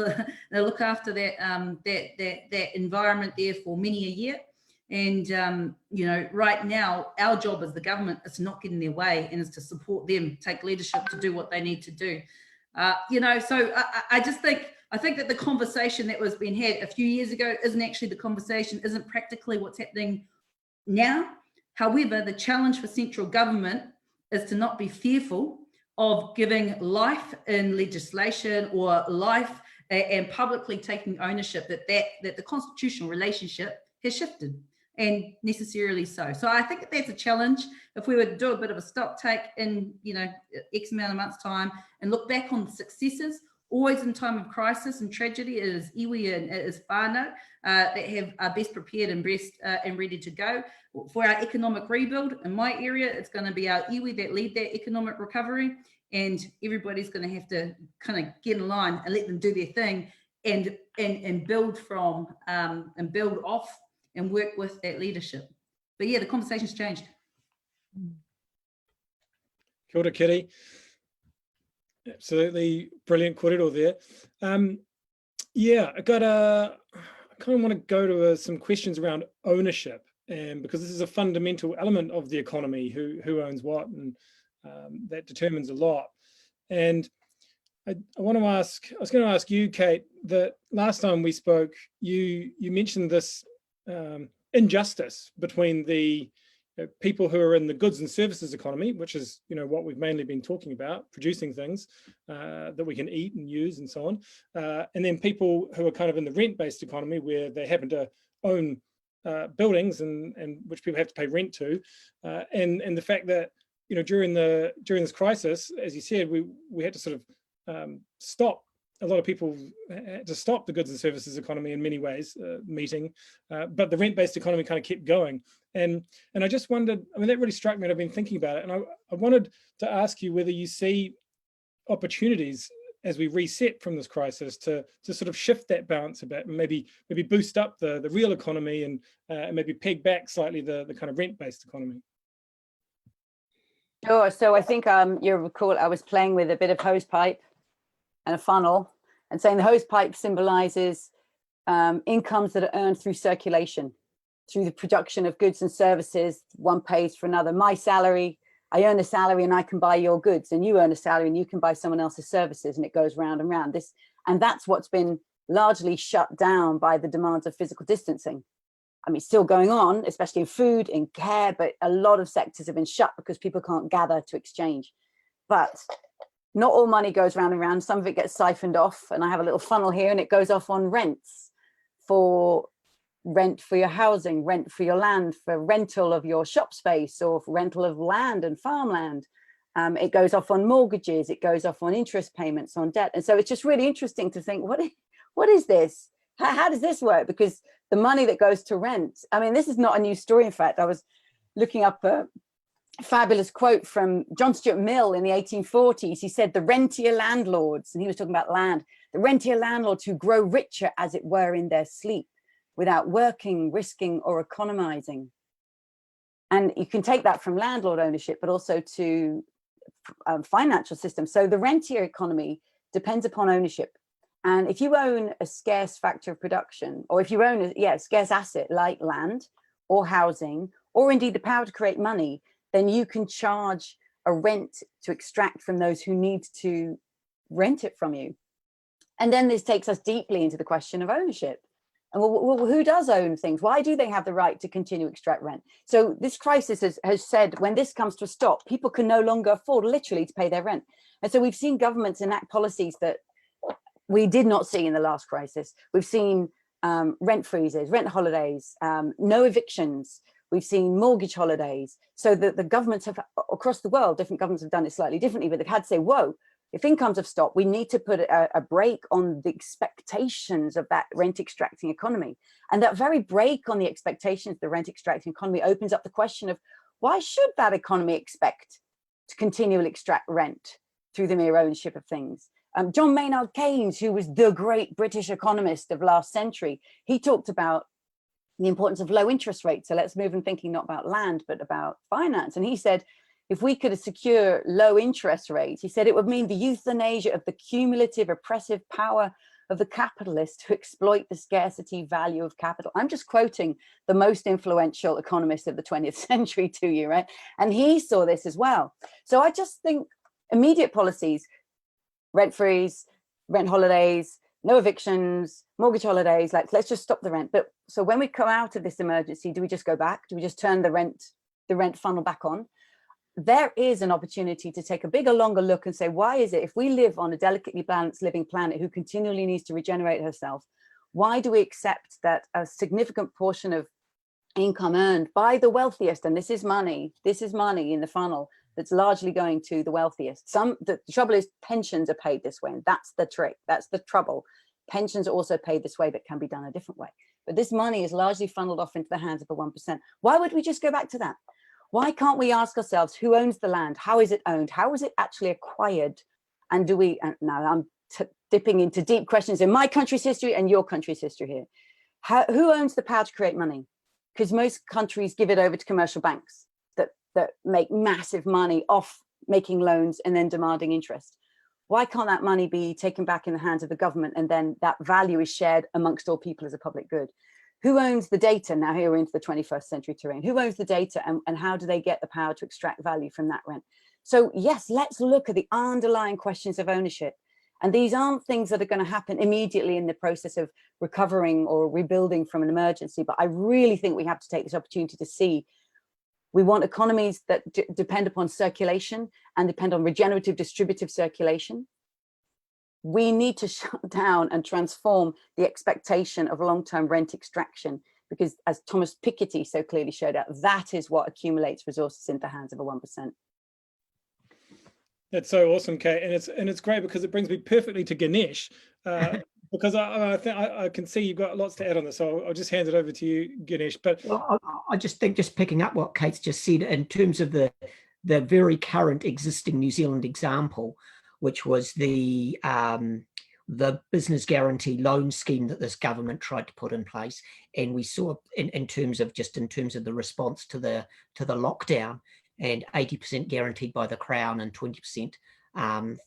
look after that environment there for many a year. And, right now, our job as the government is to not get in their way and is to support them, take leadership to do what they need to do. So I think that the conversation that was being had a few years ago isn't actually the conversation, isn't practically what's happening now. However, the challenge for central government is to not be fearful of giving life in legislation or life and publicly taking ownership that the constitutional relationship has shifted, and necessarily so. So I think that's a challenge. If we were to do a bit of a stock take in, X amount of months' time and look back on the successes, always in time of crisis and tragedy, it is iwi and it is whānau that are best prepared and best and ready to go. For our economic rebuild, in my area, it's going to be our iwi that lead that economic recovery, and everybody's going to have to kind of get in line and let them do their thing and build from and build off and work with that leadership. But yeah, the conversation's changed. Kia ora, Kiri. Absolutely brilliant kōrero there. I kind of want to go to some questions around ownership, and because this is a fundamental element of the economy, who owns what, and that determines a lot. And I was going to ask you, Kate, that last time we spoke, you mentioned this injustice between the people who are in the goods and services economy, which is what we've mainly been talking about, producing things that we can eat and use and so on, and then people who are kind of in the rent-based economy, where they happen to own buildings and which people have to pay rent to, and the fact that during this crisis, as you said, we had to sort of stop. A lot of people had to stop the goods and services economy in many ways, meeting, but the rent-based economy kind of kept going. And I just wondered, that really struck me, and I've been thinking about it. And I wanted to ask you whether you see opportunities as we reset from this crisis to sort of shift that balance a bit, and maybe boost up the real economy and maybe peg back slightly the kind of rent-based economy. Sure. So I think you'll recall I was playing with a bit of hose pipe and a funnel, and saying the hose pipe symbolizes incomes that are earned through circulation, through the production of goods and services. One pays for another. My salary I earn a salary and I can buy your goods, and you earn a salary and you can buy someone else's services, and it goes round and round. And that's what's been largely shut down by the demands of physical distancing. I mean, it's still going on, especially in food, in care, but a lot of sectors have been shut because people can't gather to exchange. But not all money goes round and round. Some of it gets siphoned off, and I have a little funnel here, and it goes off on rents, for rent for your housing, rent for your land, for rental of your shop space, or for rental of land and farmland. It goes off on mortgages, it goes off on interest payments on debt. And so it's just really interesting to think, what is this? How does this work? Because the money that goes to rent, I mean, this is not a new story. In fact, I was looking up a fabulous quote from John Stuart Mill in the 1840s. He said, the rentier landlords, and he was talking about land, the rentier landlords who grow richer, as it were, in their sleep, without working, risking, or economizing. And you can take that from landlord ownership, but also to financial system. So the rentier economy depends upon ownership. And if you own a scarce factor of production, or if you own a scarce asset like land or housing, or indeed the power to create money, then you can charge a rent to extract from those who need to rent it from you. And then this takes us deeply into the question of ownership. And well, who does own things? Why do they have the right to continue to extract rent? So this crisis has said, when this comes to a stop, people can no longer afford literally to pay their rent. And so we've seen governments enact policies that we did not see in the last crisis. We've seen rent freezes, rent holidays, no evictions. We've seen mortgage holidays. So that the governments have, across the world, different governments have done it slightly differently, but they've had to say, whoa, if incomes have stopped, we need to put a break on the expectations of that rent extracting economy. And that very break on the expectations of the rent extracting economy opens up the question of, why should that economy expect to continually extract rent through the mere ownership of things? John Maynard Keynes, who was the great British economist of last century, he talked about the importance of low interest rates. So let's move in thinking not about land, but about finance. And he said, if we could secure low interest rates, he said it would mean the euthanasia of the cumulative oppressive power of the capitalist to exploit the scarcity value of capital. I'm just quoting the most influential economist of the 20th century to you, right? And he saw this as well. So I just think immediate policies, rent freeze, rent holidays, no evictions, mortgage holidays, like let's just stop the rent. But so when we come out of this emergency, do we just go back? Do we just turn the rent funnel back on? There is an opportunity to take a bigger, longer look and say, why is it, if we live on a delicately balanced living planet who continually needs to regenerate herself, why do we accept that a significant portion of income earned by the wealthiest, and this is money in the funnel that's largely going to the wealthiest. The trouble is pensions are paid this way, and that's the trick, that's the trouble. Pensions are also paid this way, but can be done a different way. But this money is largely funneled off into the hands of the 1%. Why would we just go back to that? Why can't we ask ourselves, who owns the land? How is it owned? How is it actually acquired? And do we, now I'm dipping into deep questions in my country's history and your country's history here. Who owns the power to create money? Because most countries give it over to commercial banks that make massive money off making loans and then demanding interest. Why can't that money be taken back in the hands of the government, and then that value is shared amongst all people as a public good? Who owns the data? Now here we're into the 21st century terrain. Who owns the data, and how do they get the power to extract value from that rent? So yes, let's look at the underlying questions of ownership. And these aren't things that are going to happen immediately in the process of recovering or rebuilding from an emergency. But I really think we have to take this opportunity to see, we want economies that depend upon circulation and depend on regenerative distributive circulation. We need to shut down and transform the expectation of long-term rent extraction, because as Thomas Piketty so clearly showed out, that is what accumulates resources in the hands of a 1%. That's so awesome, Kate, and it's great because it brings me perfectly to Ganesh, because I think I can see you've got lots to add on this. So I'll just hand it over to you, Ganesh. But well, I just think, just picking up what Kate's just said in terms of the very current existing New Zealand example, which was the business guarantee loan scheme that this government tried to put in place, and we saw in terms of the response to the lockdown, and 80% guaranteed by the Crown and 20%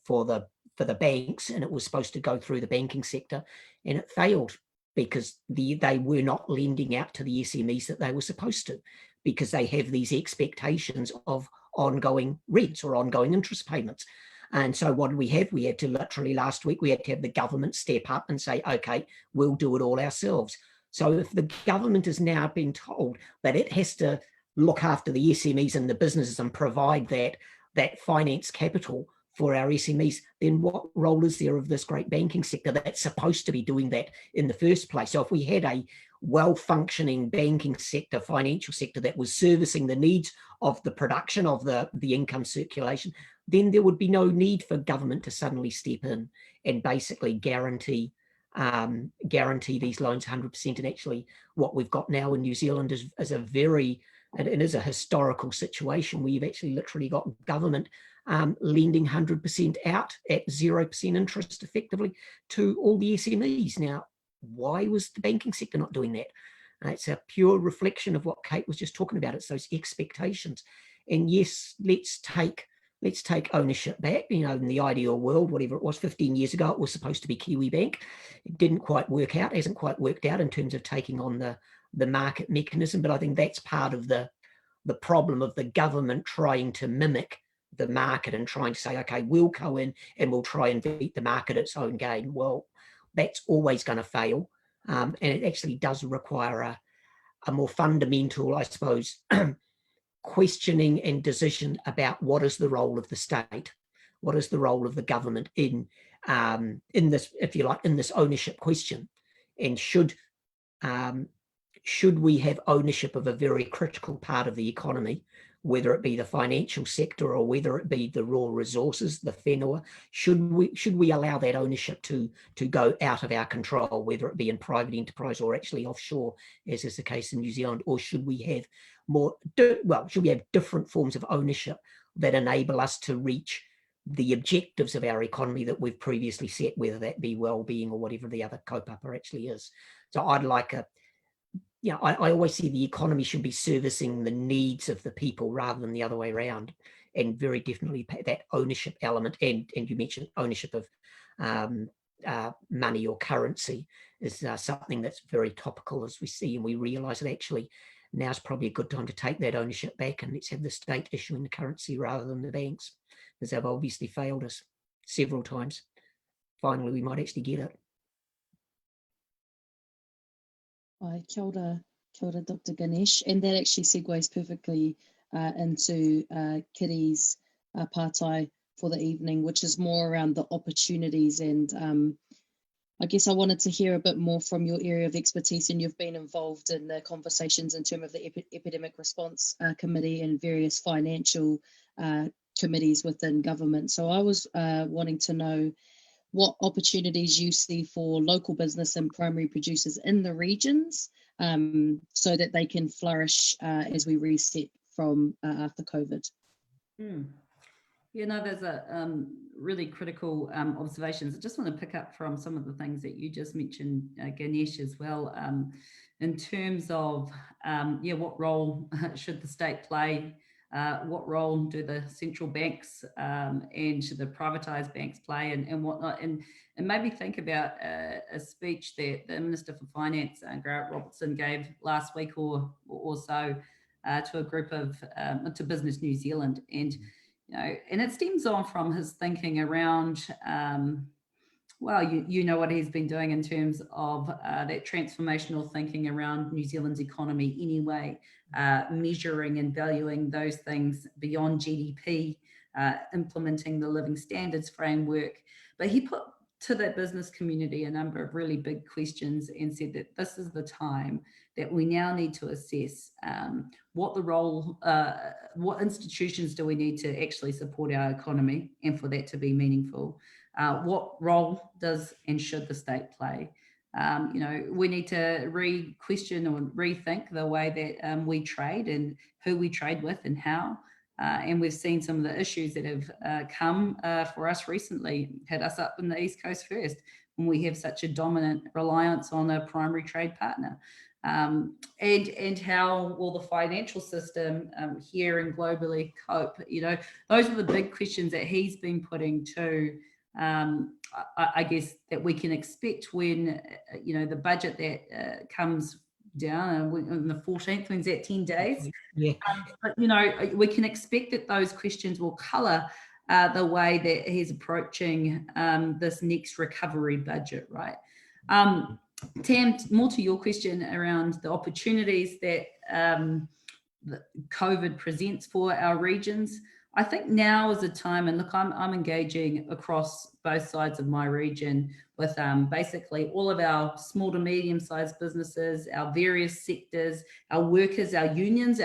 for the banks, and it was supposed to go through the banking sector, and it failed because they were not lending out to the SMEs that they were supposed to, because they have these expectations of ongoing rents or ongoing interest payments. And so what did we have? We had to literally last week, we had to have the government step up and say, okay, we'll do it all ourselves. So if the government is now being told that it has to look after the SMEs and the businesses and provide that finance capital for our SMEs, then what role is there of this great banking sector that's supposed to be doing that in the first place? So if we had a well-functioning banking sector, financial sector that was servicing the needs of the production of the income circulation, then there would be no need for government to suddenly step in and basically guarantee these loans 100%. And actually what we've got now in New Zealand is a very, it is a historical situation where you've actually literally got government lending 100% out at 0% interest effectively to all the SMEs. Now, why was the banking sector not doing that? It's a pure reflection of what Kate was just talking about. It's those expectations. And yes, let's take ownership back. You know, in the ideal world, whatever it was 15 years ago, it was supposed to be Kiwi Bank. It didn't quite work out, hasn't quite worked out in terms of taking on the market mechanism. But I think that's part of the problem of the government trying to mimic the market and trying to say, okay, we'll go in and we'll try and beat the market at its own game. Well, that's always going to fail. And it actually does require a more fundamental, I suppose, questioning and decision about what is the role of the state, what is the role of the government in this, if you like, in this ownership question, and should we have ownership of a very critical part of the economy, whether it be the financial sector or whether it be the raw resources, the whenua, should we allow that ownership to go out of our control, whether it be in private enterprise or actually offshore, as is the case in New Zealand, or should we have should we have different forms of ownership that enable us to reach the objectives of our economy that we've previously set, whether that be well-being or whatever the other kaupapa actually is. So I'd like I always see the economy should be servicing the needs of the people rather than the other way around, and very definitely that ownership element, and you mentioned ownership of money or currency is something that's very topical, as we see, and we realise that actually now's probably a good time to take that ownership back and let's have the state issuing the currency rather than the banks, because they've obviously failed us several times. Finally, we might actually get it. Kia ora, Dr. Ganesh, and that actually segues perfectly into Kiri's partai for the evening, which is more around the opportunities. And I guess I wanted to hear a bit more from your area of expertise, and you've been involved in the conversations in terms of the Epidemic Response Committee and various financial committees within government. So I was wanting to know what opportunities you see for local business and primary producers in the regions so that they can flourish as we reset from after COVID. You know, there's a really critical observations. I just want to pick up from some of the things that you just mentioned, Ganesh, as well, in terms of, what role should the state play? What role do the central banks and should the privatised banks play, and whatnot? And maybe think about a speech that the Minister for Finance, Grant Robertson, gave last week or so to a group of to Business New Zealand, and and it stems on from his thinking around. You know what he's been doing in terms of that transformational thinking around New Zealand's economy anyway, measuring and valuing those things beyond GDP, implementing the living standards framework. But he put to the business community a number of really big questions and said that this is the time that we now need to assess what the role, what institutions do we need to actually support our economy and for that to be meaningful. What role does and should the state play? We need to re-question or rethink the way that we trade and who we trade with and how. And we've seen some of the issues that have come for us recently, hit us up in the East Coast first, when we have such a dominant reliance on a primary trade partner. And how will the financial system here and globally cope? Those are the big questions that he's been putting to I guess that we can expect when the budget that comes down on the 14th. When's that? 10 days. Yeah. But you know, we can expect that those questions will colour the way that he's approaching this next recovery budget, right? Tam, more to your question around the opportunities that COVID presents for our regions. I think now is the time, and look, I'm engaging across both sides of my region with basically all of our small to medium-sized businesses, our various sectors, our workers, our unions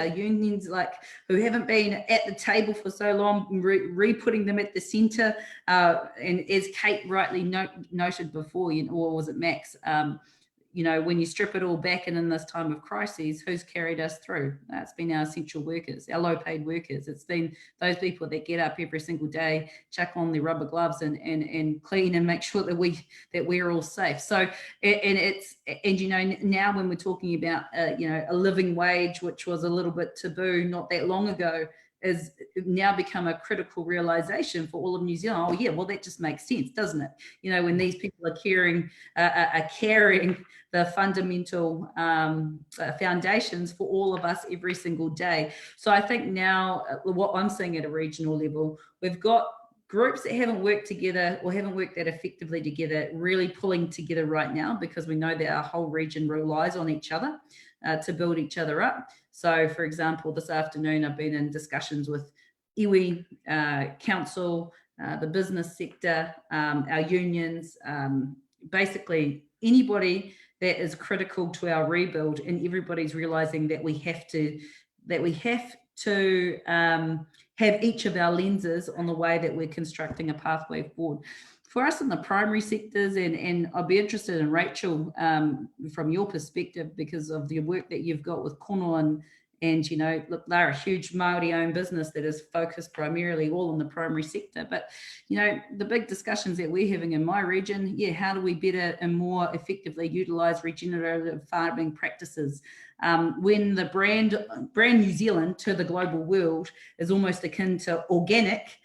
like who haven't been at the table for so long, re-putting them at the centre. And as Kate rightly noted before, you know, or was it Max? You know, when you strip it all back and in this time of crises, who's carried us through? It's been our essential workers, our low-paid workers. It's been those people that get up every single day, chuck on their rubber gloves and clean and make sure that we're all safe. So, and you know, now when we're talking about you know, a living wage, which was a little bit taboo not that long ago, has now become a critical realization for all of New Zealand. Oh yeah, well that just makes sense, doesn't it? You know, when these people are carrying the fundamental foundations for all of us every single day. So I think now what I'm seeing at a regional level, we've got groups that haven't worked together or haven't worked that effectively together, really pulling together right now, because we know that our whole region relies on each other to build each other up. So for example, this afternoon, I've been in discussions with iwi, council, the business sector, our unions, basically anybody that is critical to our rebuild, and everybody's realizing that we have to have each of our lenses on the way that we're constructing a pathway forward. For us in the primary sectors, and I'll be interested in Rachel from your perspective, because of the work that you've got with Kono and you know, look, they're a huge Māori-owned business that is focused primarily all on the primary sector. But, you know, the big discussions that we're having in my region, yeah, how do we better and more effectively utilise regenerative farming practices? When the brand New Zealand to the global world is almost akin to organic,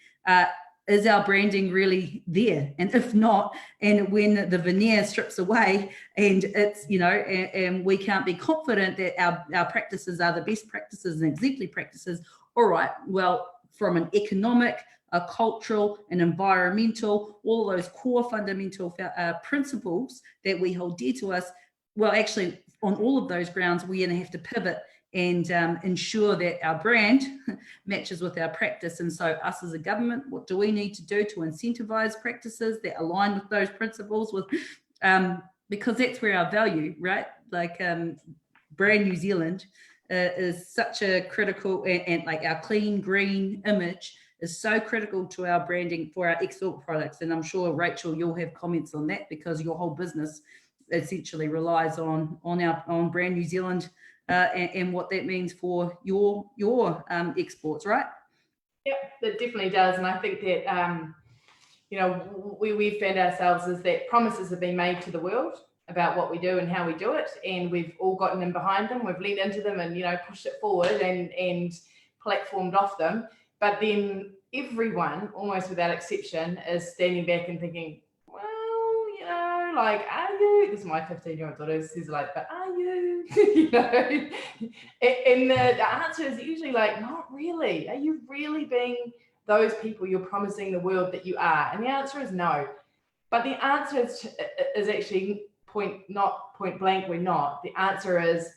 is our branding really there? And if not, and when the veneer strips away and it's, you know, and we can't be confident that our practices are the best practices and exemplary practices, all right, well, from an economic, a cultural, and environmental, all of those core fundamental principles that we hold dear to us, well, actually, on all of those grounds, we're going to have to pivot and ensure that our brand matches with our practice. And so us as a government, what do we need to do to incentivise practices that align with those principles? With because that's where our value, right? Like brand New Zealand is such a critical, and like our clean, green image is so critical to our branding for our export products. And I'm sure, Rachel, you'll have comments on that, because your whole business essentially relies on brand New Zealand and what that means for your exports, right? Yep, it definitely does. And I think that, you know, we've found ourselves is that promises have been made to the world about what we do and how we do it. And we've all gotten in behind them. We've leaned into them and, you know, pushed it forward and platformed off them. But then everyone, almost without exception, is standing back and thinking, well, you know, like, are you? This is my 15-year-old daughter. She's like, but are you? You know? And the answer is usually like, not really. Are you really being those people you're promising the world that you are? And the answer is no. But the answer is actually not point blank, we're not. The answer is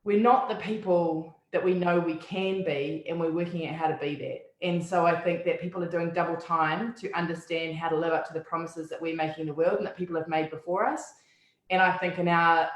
we're not the people that we know we can be, and we're working out how to be that. And so I think that people are doing double time to understand how to live up to the promises that we're making in the world and that people have made before us. And I think in our,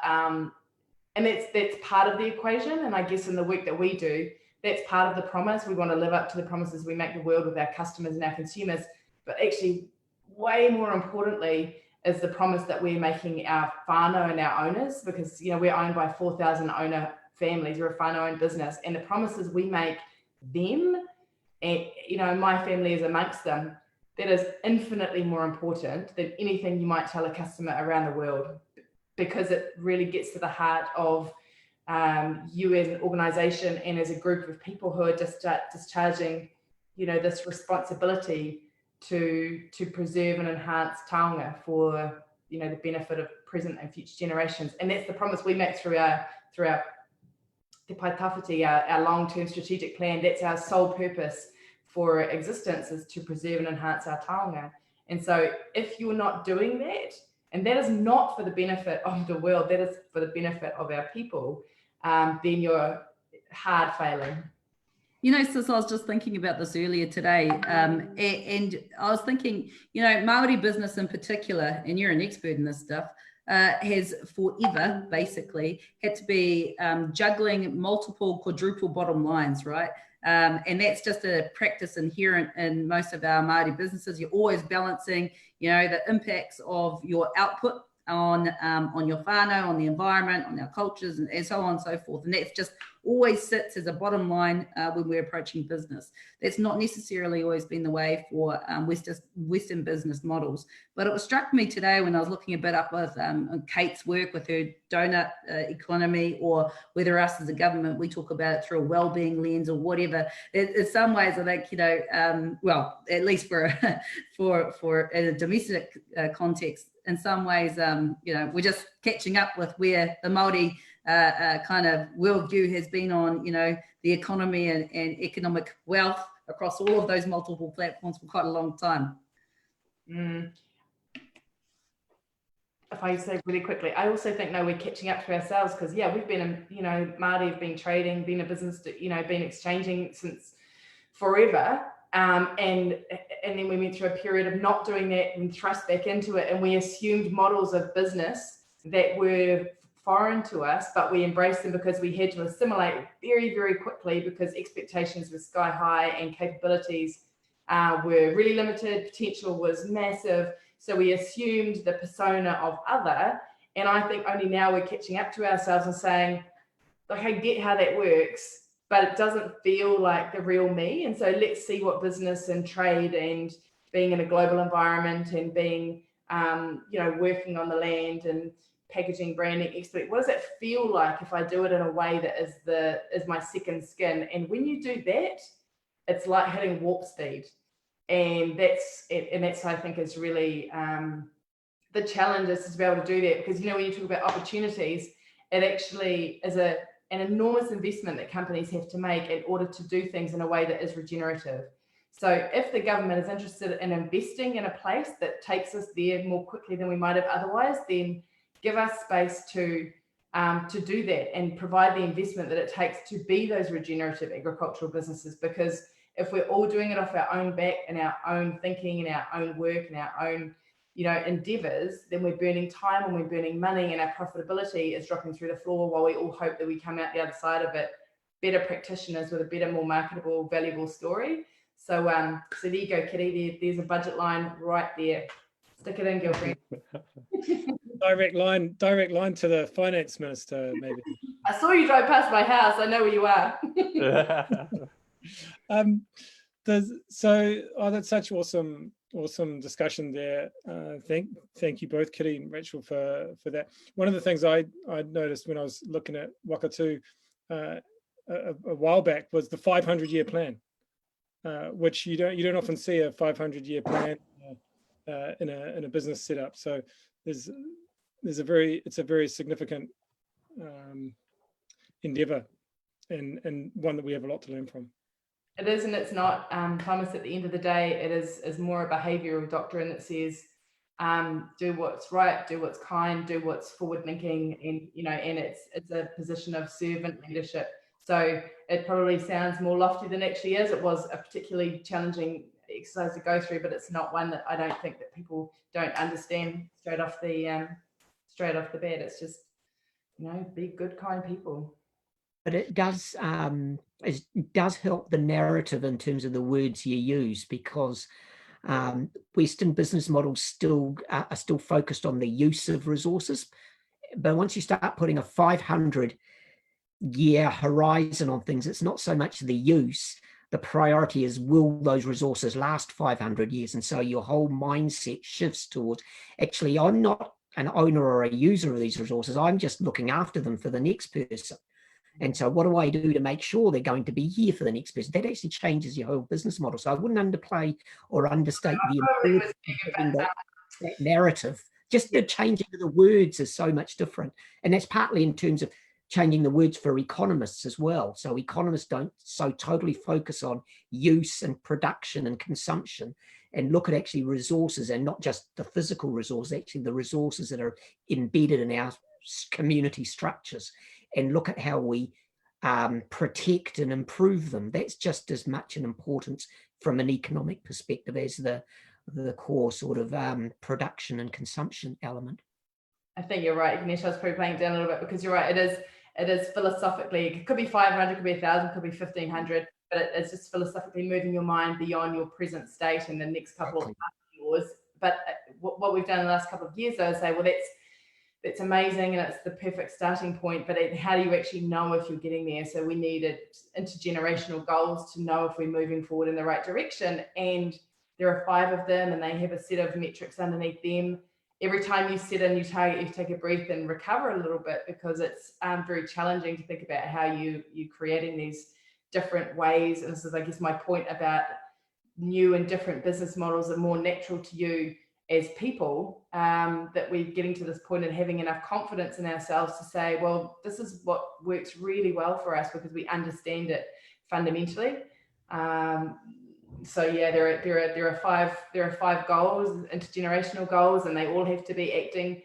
and that's part of the equation. And I guess in the work that we do, that's part of the promise. We want to live up to the promises we make the world with our customers and our consumers. But actually, way more importantly, is the promise that we're making our whānau and our owners, because, you know, we're owned by 4,000 owner families. We're a whānau-owned business, and the promises we make them, and, you know, my family is amongst them, that is infinitely more important than anything you might tell a customer around the world, because it really gets to the heart of you as an organisation and as a group of people who are just discharging, you know, this responsibility to preserve and enhance taonga for, you know, the benefit of present and future generations. And that's the promise we make through our through our Te Pai Tawhiti, our long-term strategic plan. That's our sole purpose for existence, is to preserve and enhance our taonga. And so if you're not doing that, and that is not for the benefit of the world, that is for the benefit of our people, then you're hard failing. You know, Sis, I was just thinking about this earlier today, and I was thinking, you know, Māori business in particular, and you're an expert in this stuff, has forever basically had to be juggling multiple quadruple bottom lines, right? And that's just a practice inherent in most of our Māori businesses. You're always balancing, you know, the impacts of your output on your whānau, on the environment, on our cultures, and so on and so forth. And that's just always sits as a bottom line when we're approaching business. That's not necessarily always been the way for Western business models. But it struck me today when I was looking a bit up with Kate's work with her Doughnut economy, or whether us as a government, we talk about it through a well-being lens or whatever. In some ways, I think, you know, well, at least for in a domestic context, in some ways, you know, we're just catching up with where the Māori kind of worldview has been on, you know, the economy and economic wealth across all of those multiple platforms for quite a long time. If I say really quickly, I also think, no, we're catching up to ourselves, because yeah, we've been, you know, Māori have been trading, been a business, you know, been exchanging since forever. And then we went through a period of not doing that and thrust back into it, and we assumed models of business that were foreign to us, but we embraced them because we had to assimilate very, very quickly, because expectations were sky high and capabilities were really limited, potential was massive. So we assumed the persona of other, and I think only now we're catching up to ourselves and saying, like, I get how that works, but it doesn't feel like the real me. And so let's see what business and trade and being in a global environment and being, you know, working on the land and packaging, branding, expert, what does it feel like if I do it in a way that is my second skin? And when you do that, it's like hitting warp speed. And that's I think is really the challenge, is to be able to do that, because, you know, when you talk about opportunities, it actually is an enormous investment that companies have to make in order to do things in a way that is regenerative. So if the government is interested in investing in a place that takes us there more quickly than we might have otherwise, then give us space to do that and provide the investment that it takes to be those regenerative agricultural businesses. Because if we're all doing it off our own back and our own thinking and our own work and our own, you know, endeavors, then we're burning time and we're burning money, and our profitability is dropping through the floor, while we all hope that we come out the other side of it better practitioners with a better, more marketable, valuable story. So so there you go, Kiri. There's a budget line right there. Stick it in, girlfriend. direct line to the finance minister, maybe. I saw you drive past my house. I know where you are. That's such awesome discussion there. Thank you both, Kiri and Rachel, for that. One of the things I noticed when I was looking at Wakatu a while back was the 500-year plan, which you don't often see a 500-year plan in a business setup. So it's a very significant endeavor, and one that we have a lot to learn from. It is, and it's not, Thomas, at the end of the day, it is more a behavioural doctrine that says, do what's right, do what's kind, do what's forward-thinking, and, you know, and it's a position of servant leadership. So it probably sounds more lofty than it actually is. It was a particularly challenging exercise to go through, but it's not one that I don't think that people don't understand straight off the bat. It's just, you know, be good, kind people. But it does help the narrative in terms of the words you use, because Western business models are still focused on the use of resources. But once you start putting a 500-year horizon on things, it's not so much the use. The priority is, will those resources last 500 years? And so your whole mindset shifts towards, actually, I'm not an owner or a user of these resources. I'm just looking after them for the next person. And so what do I do to make sure they're going to be here for the next person? That actually changes your whole business model. So I wouldn't underplay or understate the importance of having that narrative. Just the changing of the words is so much different. And that's partly in terms of changing the words for economists as well. So economists don't so totally focus on use and production and consumption, and look at actually resources, and not just the physical resources, actually the resources that are embedded in our community structures, and look at how we protect and improve them. That's just as much an importance from an economic perspective as the core sort of production and consumption element. I think you're right, Ganesh. I was probably playing it down a little bit, because you're right. It is philosophically, it could be 500, could be 1,000, could be 1,500, but it's just philosophically moving your mind beyond your present state and the next couple of years. But what we've done in the last couple of years, though, is say, well, that's amazing and it's the perfect starting point, but how do you actually know if you're getting there? So we needed intergenerational goals to know if we're moving forward in the right direction. And there are 5 of them, and they have a set of metrics underneath them. Every time you set a new target, you take a breath and recover a little bit, because it's very challenging to think about how you're creating these different ways. And this is, I guess, my point about new and different business models are more natural to you as people, that we're getting to this point and having enough confidence in ourselves to say, well, this is what works really well for us because we understand it fundamentally. So yeah, there are 5 goals, intergenerational goals, and they all have to be acting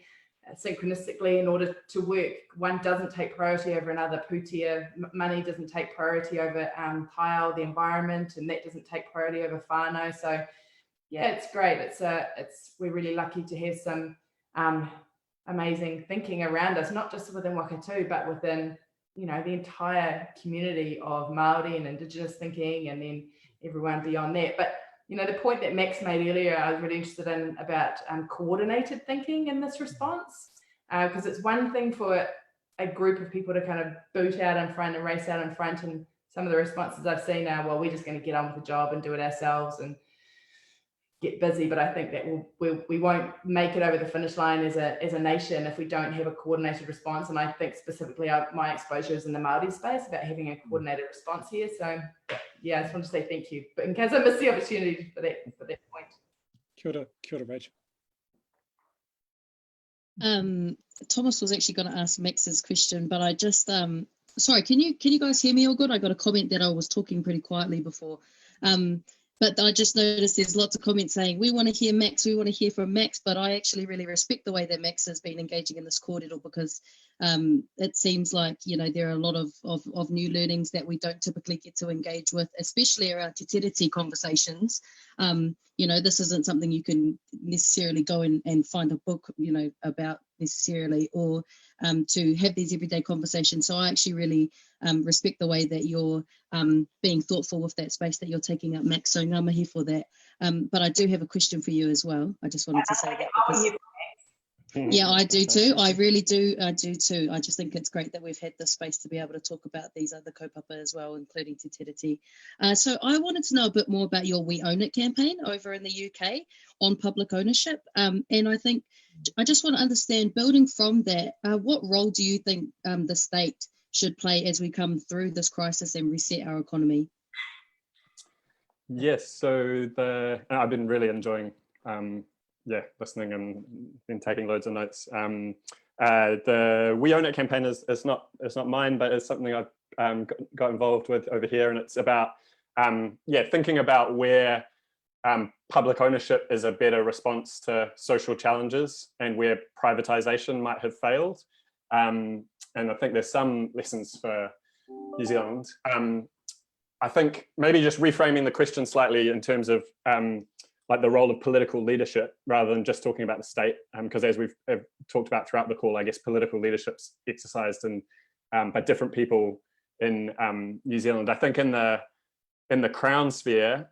synchronistically in order to work. One doesn't take priority over another. Pūtea, money doesn't take priority over Taio, the environment, and that doesn't take priority over whānau. So yeah, it's great. We're really lucky to have some amazing thinking around us, not just within Wakatū, but within, the entire community of Māori and Indigenous thinking, and then everyone beyond that. But the point that Max made earlier, I was really interested in about coordinated thinking in this response, because it's one thing for a group of people to kind of boot out in front and race out in front, and some of the responses I've seen are, well, we're just going to get on with the job and do it ourselves and get busy. But I think that we won't make it over the finish line as a nation if we don't have a coordinated response. And I think specifically my exposure is in the Māori space about having a coordinated response here. So yeah, I just want to say thank you, but in case I missed the opportunity for that point. Kia ora, Rachel. Thomas was actually going to ask Max's question, but I just sorry, can you guys hear me all good? I got a comment that I was talking pretty quietly before. But I just noticed there's lots of comments saying, we want to hear Max, we want to hear from Max, but I actually really respect the way that Max has been engaging in this kōrero, because it seems like, there are a lot of new learnings that we don't typically get to engage with, especially around te tiriti conversations. This isn't something you can necessarily go and find a book, about necessarily, or to have these everyday conversations. So I actually really respect the way that you're being thoughtful with that space that you're taking up, Max. So ngā mihi for that. But I do have a question for you as well. I just wanted to say that. Because, yeah, I do too. I really do. I do too. I just think it's great that we've had this space to be able to talk about these other kaupapa as well, including te tiriti. So I wanted to know a bit more about your We Own It campaign over in the UK on public ownership. And I just want to understand, building from that, what role do you think the state should play as we come through this crisis and reset our economy? Yes, so I've been really enjoying listening and been taking loads of notes. The We Own It campaign is not mine, but it's something I've got involved with over here, and it's about thinking about where public ownership is a better response to social challenges and where privatization might have failed. And I think there's some lessons for New Zealand. I think maybe just reframing the question slightly in terms of like the role of political leadership rather than just talking about the state, because as we've talked about throughout the call, I guess political leadership's exercised by different people in New Zealand. I think in the Crown sphere,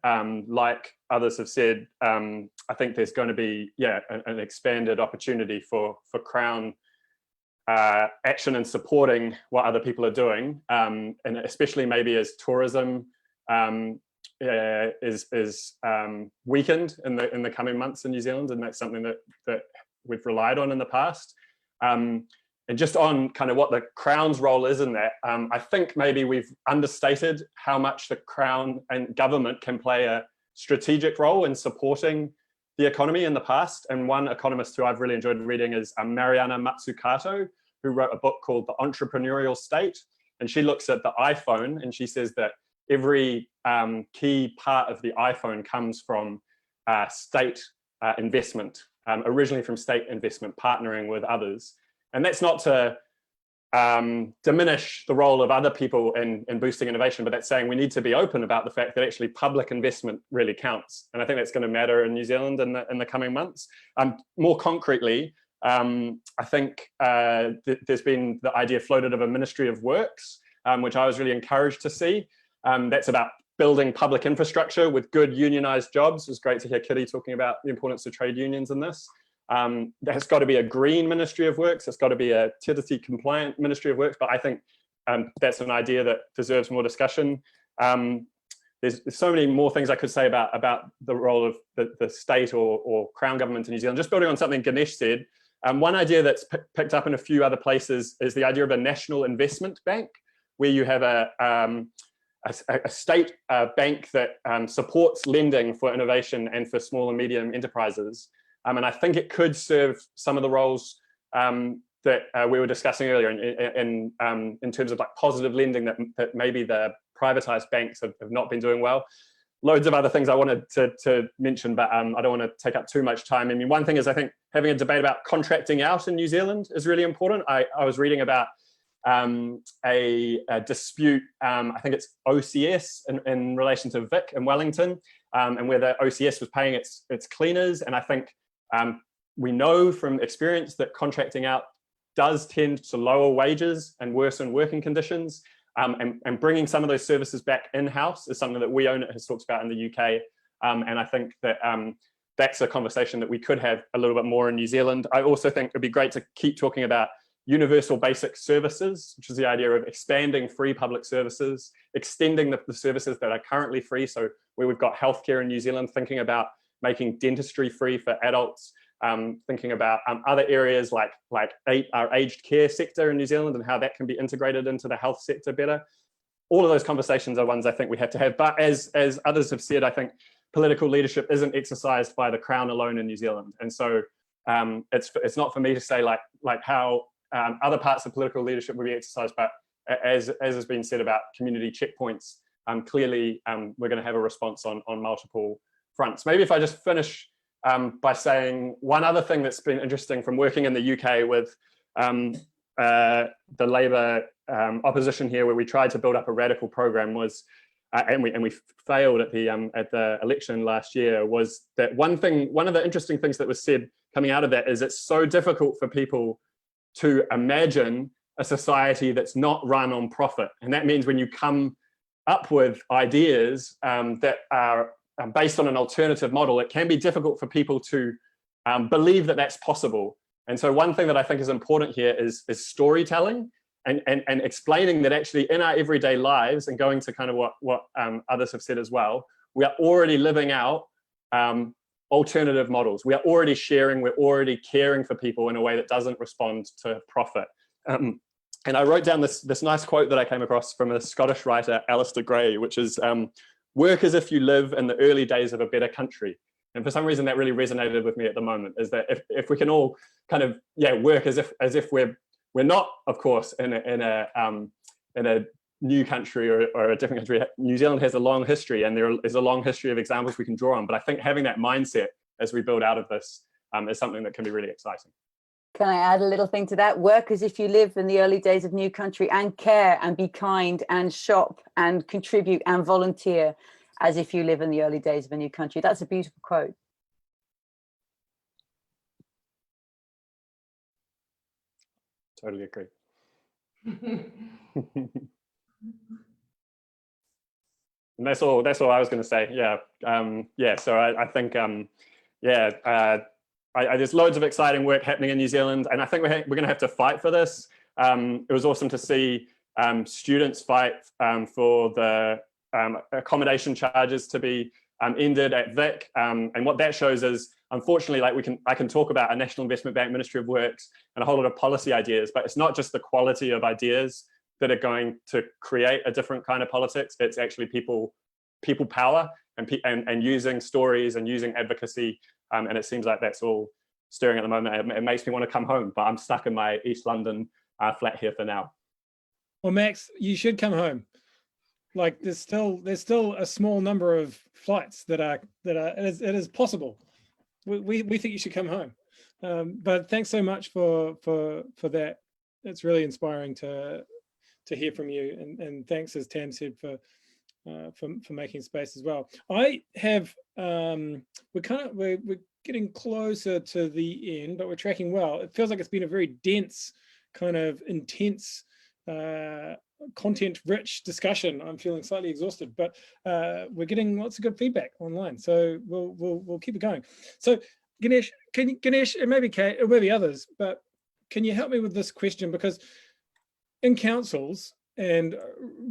like others have said, I think there's going to be an expanded opportunity for Crown action and supporting what other people are doing, and especially maybe as tourism is weakened in the coming months in New Zealand, and that's something that we've relied on in the past. And just on kind of what the Crown's role is in that, I think maybe we've understated how much the Crown and government can play a strategic role in supporting the economy in the past. And one economist who I've really enjoyed reading is Mariana Mazzucato, who wrote a book called The Entrepreneurial State. And she looks at the iPhone and she says that every key part of the iPhone comes from state investment, originally from state investment, partnering with others. And that's not to diminish the role of other people in boosting innovation, but that's saying we need to be open about the fact that actually public investment really counts. And I think that's going to matter in New Zealand in the coming months. More concretely, I think there's been the idea floated of a Ministry of Works, which I was really encouraged to see. That's about building public infrastructure with good unionized jobs. It was great to hear Kiri talking about the importance of trade unions in this. There's got to be a green Ministry of Works. It's got to be a TIDITI compliant Ministry of Works, but I think that's an idea that deserves more discussion. There's so many more things I could say about the role of the state or Crown government in New Zealand. Just building on something Ganesh said, one idea that's picked up in a few other places is the idea of a national investment bank, where you have a state bank that supports lending for innovation and for small and medium enterprises. And I think it could serve some of the roles that we were discussing earlier in terms of like positive lending that maybe the privatized banks have not been doing well. Loads of other things I wanted to mention, but I don't want to take up too much time. I mean, one thing is I think having a debate about contracting out in New Zealand is really important. I was reading about a dispute, I think it's OCS in relation to Vic in Wellington, and where the OCS was paying its cleaners. And I think we know from experience that contracting out does tend to lower wages and worsen working conditions. And bringing some of those services back in-house is something that We Own It has talked about in the UK. And I think that that's a conversation that we could have a little bit more in New Zealand. I also think it'd be great to keep talking about universal basic services, which is the idea of expanding free public services, extending the services that are currently free. So where we've got healthcare in New Zealand, thinking about making dentistry free for adults, thinking about other areas like our aged care sector in New Zealand and how that can be integrated into the health sector better. All of those conversations are ones I think we have to have. But as others have said, I think political leadership isn't exercised by the Crown alone in New Zealand. And so it's not for me to say like how other parts of political leadership will be exercised, but as has been said about community checkpoints, clearly we're going to have a response on multiple fronts. Maybe if I just finish by saying one other thing that's been interesting from working in the UK with the Labour opposition here, where we tried to build up a radical program, was and we failed at the election last year, was that one of the interesting things that was said coming out of that is it's so difficult for people to imagine a society that's not run on profit. And that means when you come up with ideas that are based on an alternative model, it can be difficult for people to believe that that's possible. And so one thing that I think is important here is storytelling and explaining that actually in our everyday lives, and going to kind of what others have said as well, we are already living out alternative models. We are already sharing, we're already caring for people in a way that doesn't respond to profit. And I wrote down this nice quote that I came across from a Scottish writer, Alistair Gray, which is, work as if you live in the early days of a better country. And for some reason that really resonated with me at the moment, is that if we can all kind of work as if we're not, of course, in a new country or a different country. New Zealand has a long history, and there is a long history of examples we can draw on. But I think having that mindset as we build out of this is something that can be really exciting. Can I add a little thing to that? Work as if you live in the early days of new country, and care and be kind and shop and contribute and volunteer as if you live in the early days of a new country. That's a beautiful quote. Totally agree. And that's all I was going to say. So I think there's loads of exciting work happening in New Zealand, and I think we're going to have to fight for this. It was awesome to see students fight for the accommodation charges to be ended at Vic, and what that shows is, unfortunately, I can talk about a National Investment Bank, Ministry of Works, and a whole lot of policy ideas, but it's not just the quality of ideas that are going to create a different kind of politics. It's actually people power and using stories and using advocacy. And it seems like that's all stirring at the moment. It makes me want to come home, but I'm stuck in my East London flat here for now. Well, Max, you should come home. Like there's still a small number of flights that are it is possible. We think you should come home. But thanks so much for that. It's really inspiring to hear from you, and thanks, as Tam said, for making space as well. I have we're getting closer to the end, but we're tracking well. It feels like it's been a very dense, kind of intense, content-rich discussion. I'm feeling slightly exhausted, but we're getting lots of good feedback online, so we'll keep it going. So Ganesh, and maybe Kate, or maybe others, but can you help me with this question? Because in councils, and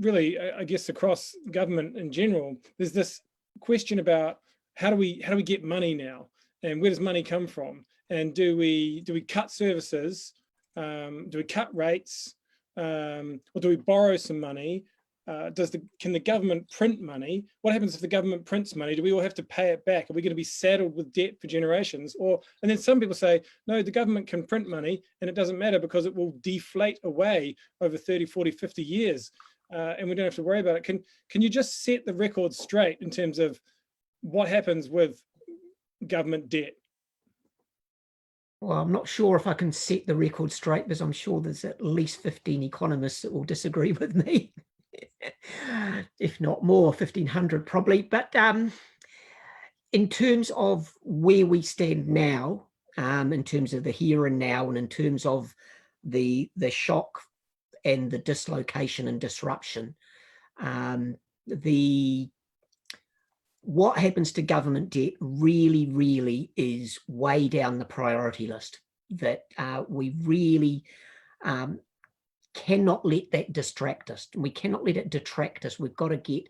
really, I guess across government in general, there's this question about how do we get money now, and where does money come from, and do we cut services, do we cut rates, or do we borrow some money? Can the government print money? What happens if the government prints money? Do we all have to pay it back? Are we going to be saddled with debt for generations? And then some people say, no, the government can print money and it doesn't matter because it will deflate away over 30, 40, 50 years. And we don't have to worry about it. Can you just set the record straight in terms of what happens with government debt? Well, I'm not sure if I can set the record straight, because I'm sure there's at least 15 economists that will disagree with me. If not more, 1,500 probably. But in terms of where we stand now, in terms of the here and now, and in terms of the shock and the dislocation and disruption, what happens to government debt really is way down the priority list. That we really cannot let that distract us. We cannot let it detract us. We've got to get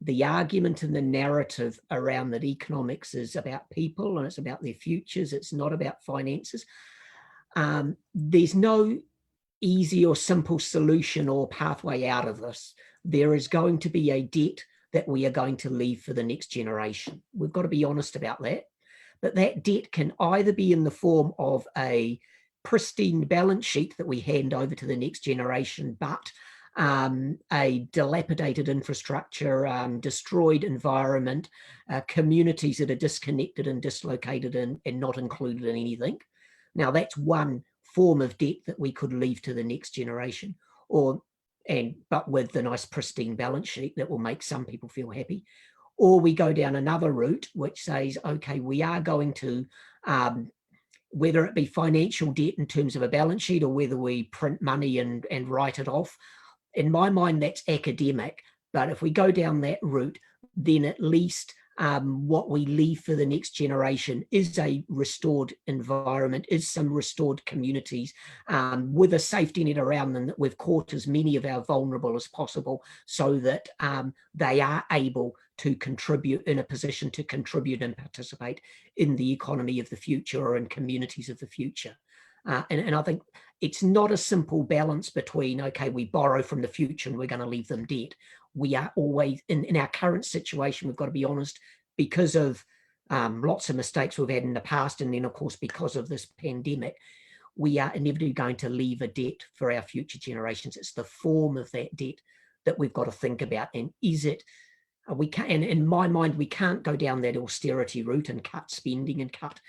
the argument and the narrative around that economics is about people and it's about their futures. It's not about finances. There's no easy or simple solution or pathway out of this. There is going to be a debt that we are going to leave for the next generation. We've got to be honest about that. But that debt can either be in the form of a pristine balance sheet that we hand over to the next generation, but a dilapidated infrastructure, destroyed environment, communities that are disconnected and dislocated and not included in anything. Now, that's one form of debt that we could leave to the next generation, but with the nice pristine balance sheet that will make some people feel happy. Or we go down another route which says, okay, we are going to whether it be financial debt in terms of a balance sheet or whether we print money and write it off. In my mind, that's academic. But if we go down that route, then at least what we leave for the next generation is a restored environment, is some restored communities with a safety net around them, that we've caught as many of our vulnerable as possible so that they are able to contribute, in a position to contribute and participate in the economy of the future or in communities of the future. And I think it's not a simple balance between, okay, we borrow from the future and we're going to leave them debt. We are always, in our current situation, we've got to be honest, because of lots of mistakes we've had in the past, and then of course because of this pandemic, we are inevitably going to leave a debt for our future generations. It's the form of that debt that we've got to think about. And is it, we can't, and in my mind, we can't go down that austerity route and cut spending and cut,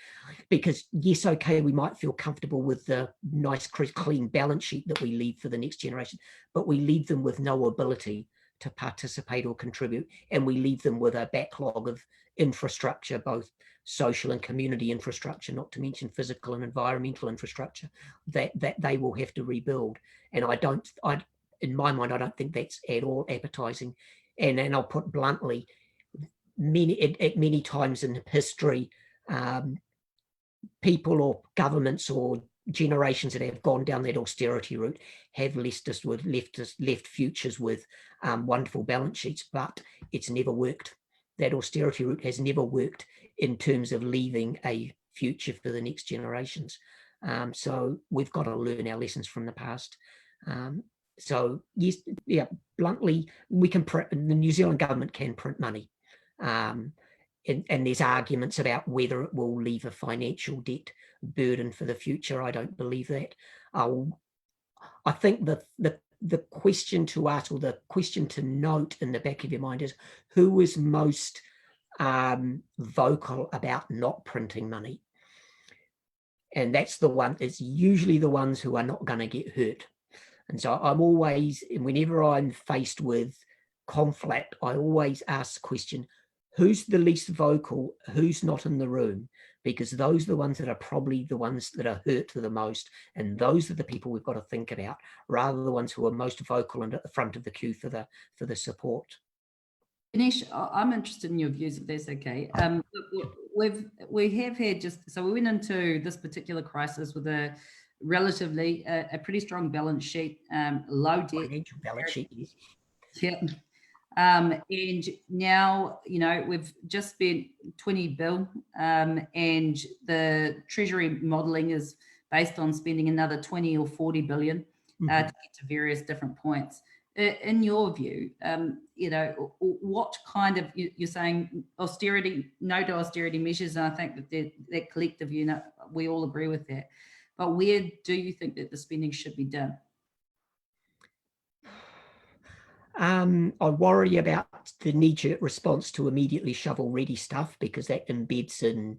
because yes, okay, we might feel comfortable with the nice, clean balance sheet that we leave for the next generation, but we leave them with no ability to participate or contribute, and we leave them with a backlog of infrastructure, both social and community infrastructure, not to mention physical and environmental infrastructure, that they will have to rebuild. And in my mind, I don't think that's at all appetizing. And I'll put bluntly, many times in history, people or governments or generations that have gone down that austerity route have left futures with wonderful balance sheets, but it's never worked. That austerity route has never worked in terms of leaving a future for the next generations. So we've got to learn our lessons from the past. So yes, yeah, bluntly, we can print, the New Zealand government can print money. And there's arguments about whether it will leave a financial debt burden for the future. I don't believe that. I think the question to ask, or the question to note in the back of your mind, is who was most vocal about not printing money? And that's the one, it's usually the ones who are not going to get hurt. And so I'm always, whenever I'm faced with conflict, I always ask the question, who's the least vocal, who's not in the room? Because those are the ones that are probably the ones that are hurt the most. And those are the people we've got to think about, rather than the ones who are most vocal and at the front of the queue for the support. Ganesh, I'm interested in your views, if that's okay. We have had so we went into this particular crisis with a relatively a pretty strong balance sheet, low debt. Financial balance sheet, yes. Yeah. And now, you know, we've just spent 20 bill, and the Treasury modelling is based on spending another 20 or 40 billion to get to various different points. In your view, you know, what kind of, you're saying austerity, no to austerity measures, and I think that that collective, you know, we all agree with that. But where do you think that the spending should be done? I worry about the knee-jerk response to immediately shovel-ready stuff, because that embeds in,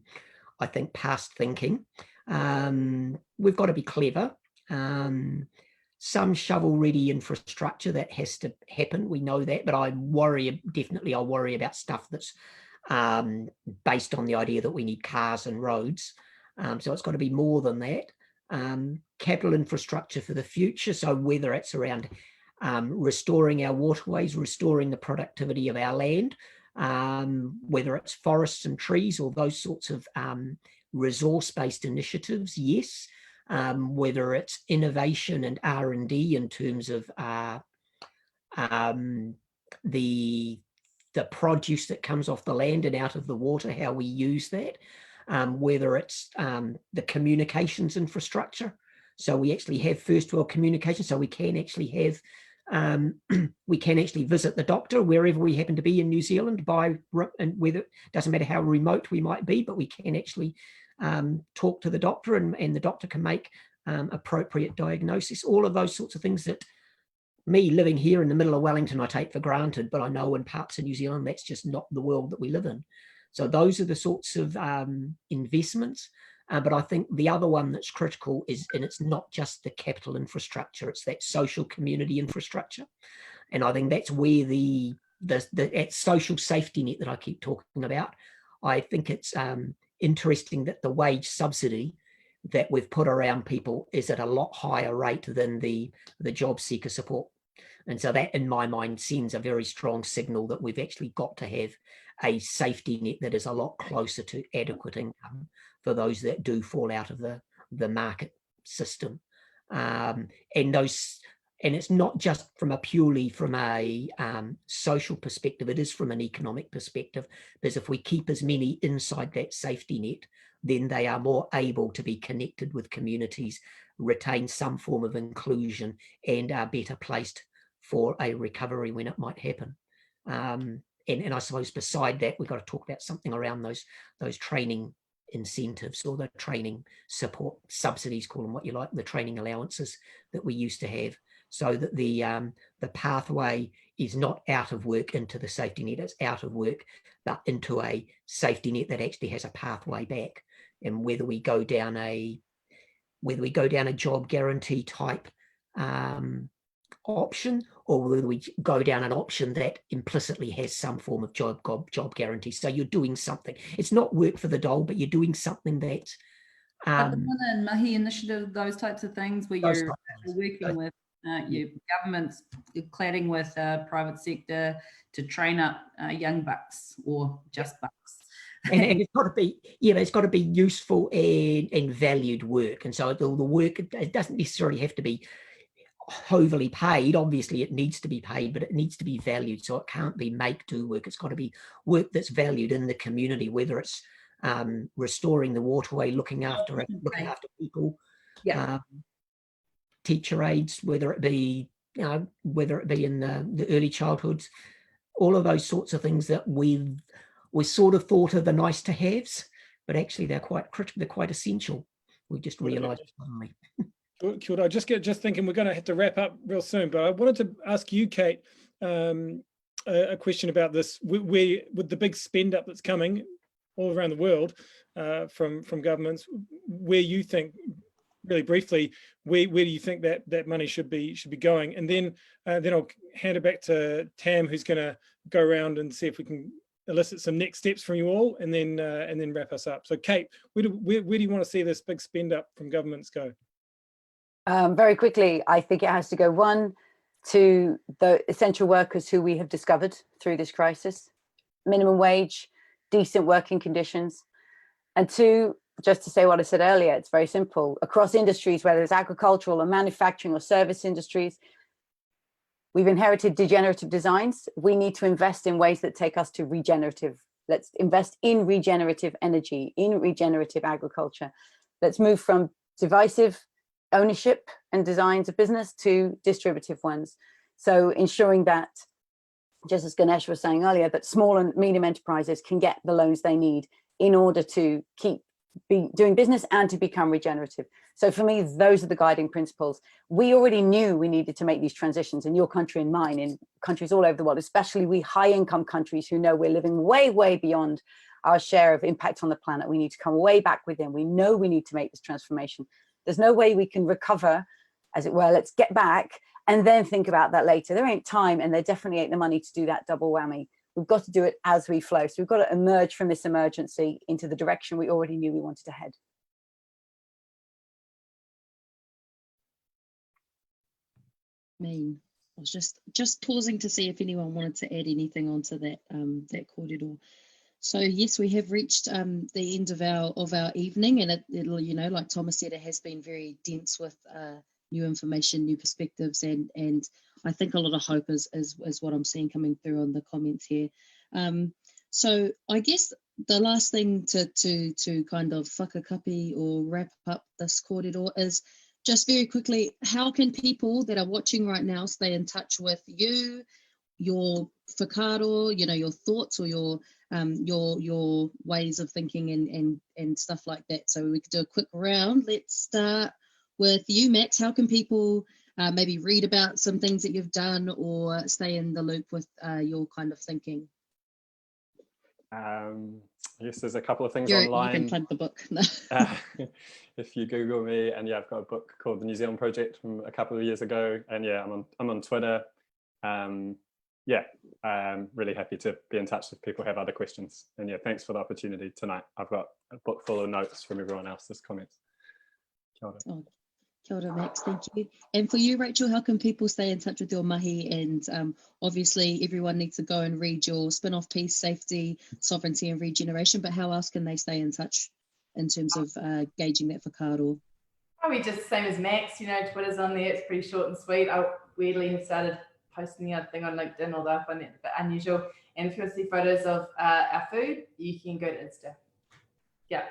I think, past thinking. We've got to be clever. Some shovel-ready infrastructure that has to happen, we know that, but I worry about stuff that's based on the idea that we need cars and roads. So it's got to be more than that. Capital infrastructure for the future, so whether it's around restoring our waterways, restoring the productivity of our land, whether it's forests and trees or those sorts of resource-based initiatives, yes. Whether it's innovation and R&D in terms of the produce that comes off the land and out of the water, how we use that, whether it's the communications infrastructure, so we actually have first world communication, so we can actually have we can actually visit the doctor wherever we happen to be in New Zealand, and whether it doesn't matter how remote we might be, but we can actually talk to the doctor, and the doctor can make appropriate diagnosis. All of those sorts of things that me living here in the middle of Wellington, I take for granted, but I know in parts of New Zealand, that's just not the world that we live in. So those are the sorts of investments. But I think the other one that's critical is, and it's not just the capital infrastructure, it's that social community infrastructure. And I think that's where that social safety net that I keep talking about, I think it's interesting that the wage subsidy that we've put around people is at a lot higher rate than the job seeker support. And so that, in my mind, sends a very strong signal that we've actually got to have a safety net that is a lot closer to adequate income for those that do fall out of the market system. And it's not just from a purely from a social perspective, it is from an economic perspective, because if we keep as many inside that safety net, then they are more able to be connected with communities, retain some form of inclusion, and are better placed for a recovery when it might happen. And I suppose beside that, we've got to talk about something around those training incentives, or the training support subsidies, call them what you like, the training allowances that we used to have, so that the pathway is not out of work into the safety net, it's out of work, but into a safety net that actually has a pathway back. And whether we go down a job guarantee type option, or whether we go down an option that implicitly has some form of job guarantee. So you're doing something. It's not work for the dole, but you're doing something that... But the Mana and Mahi initiative, those types of things where you're working with your governments, you're cladding with private sector to train up young bucks, or just bucks. And it's got to be, it's got to be useful and valued work. And so the work, it doesn't necessarily have to be overly paid. Obviously it needs to be paid, but it needs to be valued. So it can't be make-do work. It's got to be work that's valued in the community, whether it's restoring the waterway, looking after it, looking after people, teacher aides, whether it be in the early childhoods, all of those sorts of things that we sort of thought of the nice to haves, but actually they're quite critical, they're quite essential. We just realised suddenly. Kia ora. Just thinking we're going to have to wrap up real soon, but I wanted to ask you, Kate, a question about this. Where, with the big spend up that's coming all around the world from governments, where you think, really briefly, where do you think that money should be going? And then I'll hand it back to Tam, who's going to go around and see if we can elicit some next steps from you all, and then wrap us up. So, Kate, where do you want to see this big spend up from governments go? Very quickly, I think it has to go, one, to the essential workers who we have discovered through this crisis, minimum wage, decent working conditions, and two, just to say what I said earlier, it's very simple. Across industries, whether it's agricultural or manufacturing or service industries, we've inherited degenerative designs. We need to invest in ways that take us to regenerative. Let's invest in regenerative energy, in regenerative agriculture. Let's move from divisive ownership and designs of business to distributive ones. So ensuring that, just as Ganesh was saying earlier, that small and medium enterprises can get the loans they need in order to keep doing business and to become regenerative. So for me, those are the guiding principles. We already knew we needed to make these transitions in your country and mine, in countries all over the world, especially we high income countries who know we're living way, way beyond our share of impact on the planet. We need to come way back within. We know we need to make this transformation. There's no way we can recover, as it were. Let's get back and then think about that later. There ain't time, and there definitely ain't the money to do that double whammy. We've got to do it as we flow. So we've got to emerge from this emergency into the direction we already knew we wanted to head. I was just pausing to see if anyone wanted to add anything onto that that corridor. So yes, we have reached the end of our evening, and it'll, you know, like Thomas said, it has been very dense with new information, new perspectives, and I think a lot of hope is what I'm seeing coming through on the comments here. So I guess the last thing to kind of whakakapi or wrap up this corridor is just very quickly, how can people that are watching right now stay in touch with you, your whakaaro, you know, your thoughts or your ways of thinking and stuff like that? So we could do a quick round. Let's start with you, Max. How can people maybe read about some things that you've done or stay in the loop with your kind of thinking? Yes, there's a couple of things You online. can plug the book. If you Google me, and yeah, I've got a book called The New Zealand Project from a couple of years ago, and yeah, I'm on Twitter. Yeah, I'm really happy to be in touch if people have other questions. And yeah, thanks for the opportunity tonight. I've got a book full of notes from everyone else's comments. Kia ora. Oh, kia ora, Max, thank you. And for you, Rachel, how can people stay in touch with your mahi? And obviously everyone needs to go and read your spin-off piece, Safety, Sovereignty and Regeneration, but how else can they stay in touch in terms of gauging that whakaaro? Probably just the same as Max, you know, Twitter's on there, it's pretty short and sweet. I weirdly have started posting the other thing on LinkedIn, although I find it a bit unusual. And if you want to see photos of our food, you can go to Insta. Yeah.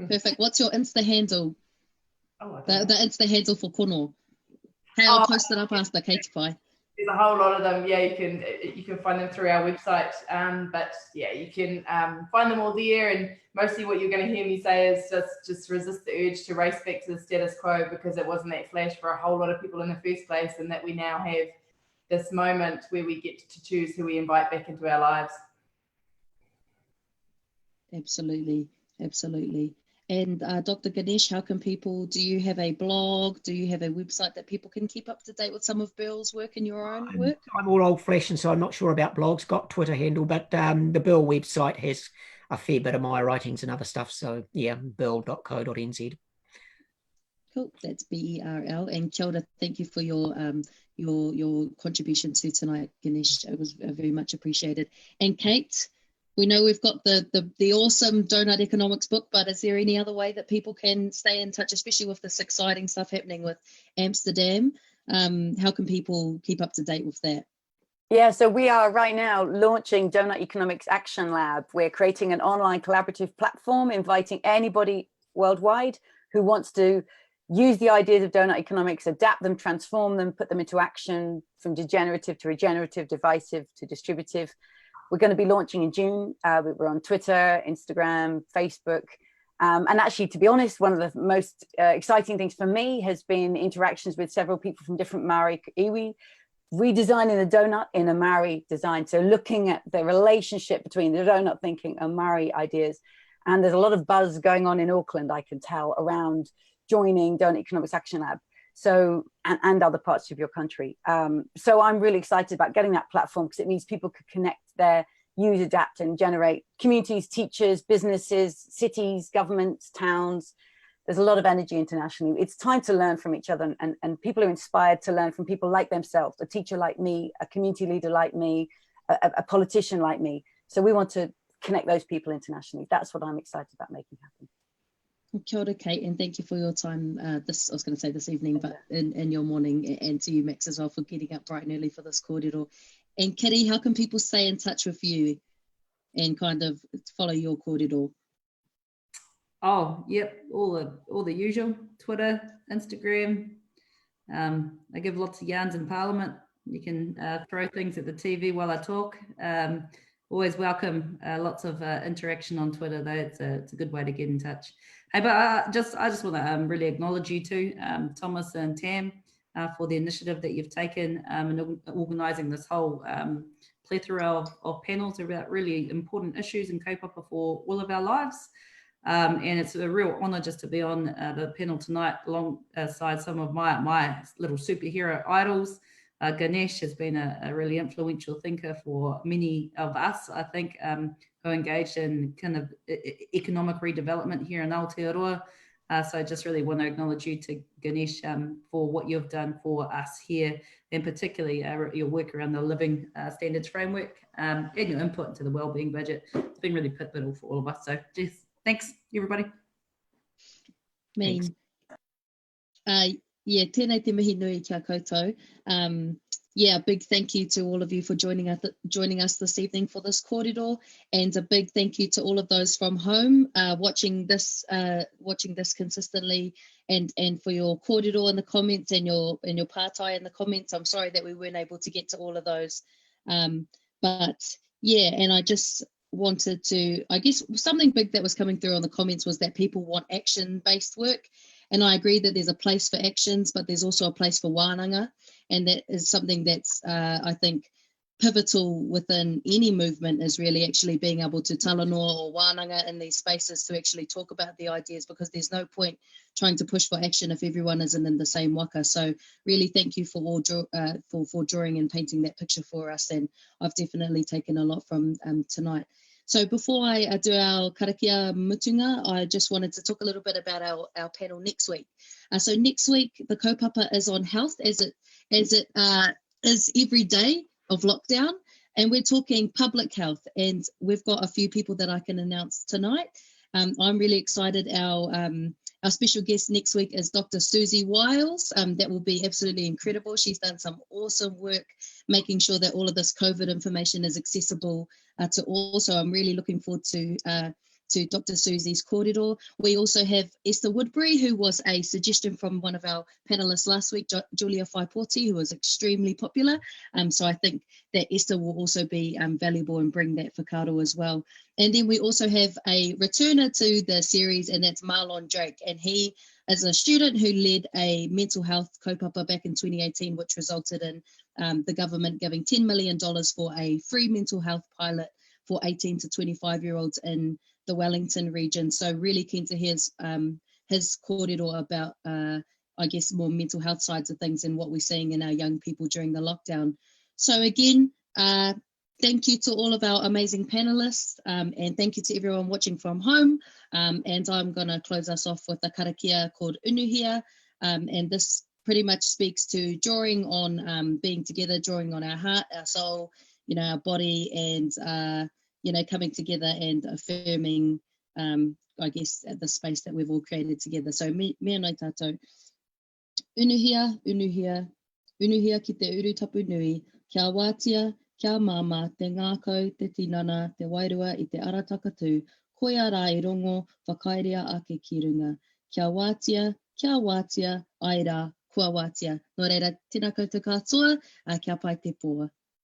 Perfect. What's your Insta handle? Oh, the Insta handle for Kono. Hey, I'll post it up after Kate's Pie. There's a whole lot of them. Yeah, you can find them through our website. But yeah, you can find them all there. And mostly what you're going to hear me say is just resist the urge to race back to the status quo, because it wasn't that flash for a whole lot of people in the first place, and that we now have this moment where we get to choose who we invite back into our lives. Absolutely, absolutely. And Dr. Ganesh, how can people, do you have a blog? Do you have a website that people can keep up to date with some of BERL's work and your own work? I'm all old-fashioned, so I'm not sure about blogs. Got Twitter handle, but the BERL website has a fair bit of my writings and other stuff. So yeah, berl.co.nz. Cool, that's BERL. And kia ora, thank you for your contribution to tonight, Ganesh. It was very much appreciated. And Kate, we know we've got the awesome Doughnut economics book, but is there any other way that people can stay in touch, especially with this exciting stuff happening with Amsterdam? How can people keep up to date with that? Yeah, so we are right now launching Doughnut Economics Action Lab. We're creating an online collaborative platform, inviting anybody worldwide who wants to use the ideas of Doughnut economics, adapt them, transform them, put them into action, from degenerative to regenerative, divisive to distributive. We're going to be launching in June. We're on Twitter, Instagram, Facebook, And actually, to be honest, one of the most exciting things for me has been interactions with several people from different Māori iwi, redesigning the Doughnut in a Māori design. So looking at the relationship between the Doughnut thinking and Māori ideas. And there's a lot of buzz going on in Auckland, I can tell, around joining Doughnut Economics Action Lab. So, and other parts of your country. So I'm really excited about getting that platform, because it means people could connect there, use, adapt, and generate communities, teachers, businesses, cities, governments, towns. There's a lot of energy internationally. It's time to learn from each other, and people are inspired to learn from people like themselves, a teacher like me, a community leader like me, a politician like me. So we want to connect those people internationally. That's what I'm excited about making happen. Kia ora, Kate, and thank you for your time I was going to say this evening, but in your morning, and to you, Max, as well, for getting up bright and early for this kōrero. And Kiri, how can people stay in touch with you and kind of follow your kōrero? Oh, yep, all the usual, Twitter, Instagram. I give lots of yarns in Parliament. You can throw things at the TV while I talk. Always welcome lots of interaction on Twitter, though. It's a good way to get in touch. Hey, but I just want to really acknowledge you too, Thomas and Tam, for the initiative that you've taken in organising this whole plethora of panels about really important issues in kaupapa for all of our lives. And it's a real honour just to be on the panel tonight alongside some of my little superhero idols. Ganesh has been a really influential thinker for many of us, I think, who engaged in kind of economic redevelopment here in Aotearoa. So I just really want to acknowledge you to Ganesh for what you've done for us here, and particularly your work around the living standards framework and your input into the wellbeing budget. It's been really pivotal for all of us. So just thanks, everybody. Mean. Yeah, tēnei te mihi nui kia koutou. Yeah, big thank you to all of you for joining us this evening for this kōrero, and a big thank you to all of those from home watching this consistently, and for your kōrero in the comments and your pātai in the comments. I'm sorry that we weren't able to get to all of those, but yeah, and I just wanted to, I guess something big that was coming through on the comments was that people want action-based work. And I agree that there's a place for actions, but there's also a place for wānanga. And that is something that's, I think, pivotal within any movement, is really actually being able to talanoa or wānanga in these spaces to actually talk about the ideas, because there's no point trying to push for action if everyone isn't in the same waka. So really thank you for all for drawing and painting that picture for us. And I've definitely taken a lot from tonight. So before I do our karakia mutunga, I just wanted to talk a little bit about our panel next week. So next week, the kaupapa is on health, as it is every day of lockdown. And we're talking public health. And we've got a few people that I can announce tonight. I'm really excited. Our special guest next week is Dr. Susie Wiles. That will be absolutely incredible. She's done some awesome work making sure that all of this COVID information is accessible to all. So I'm really looking forward to Dr. Susie's kōrero. We also have Esther Woodbury, who was a suggestion from one of our panellists last week, Julia Whaiporti, who was extremely popular. So I think that Esther will also be valuable and bring that whakaaro as well. And then we also have a returner to the series, and that's Marlon Drake. And he is a student who led a mental health kaupapa back in 2018, which resulted in the government giving $10 million for a free mental health pilot for 18 to 25-year-olds in the Wellington region. So really keen to hear his kōrero about, I guess, more mental health sides of things and what we're seeing in our young people during the lockdown. So again, thank you to all of our amazing panellists, and thank you to everyone watching from home. And I'm going to close us off with a karakia called Unuhia, and this pretty much speaks to drawing on being together, drawing on our heart, our soul, our body, and coming together and affirming, I guess, the space that we've all created together. So mea nai tātou. Unuhia, unuhia, unuhia ki te uru tapu nui, kia wātia, kia māma, te ngākau, te tinana, te wairua I te ara takatū, koia rā I rongo, whakairea ake ki runga. Kia wātia, ai rā, kua wātia. Nō reira, tēnā koutou katoa, kia pai te pōa.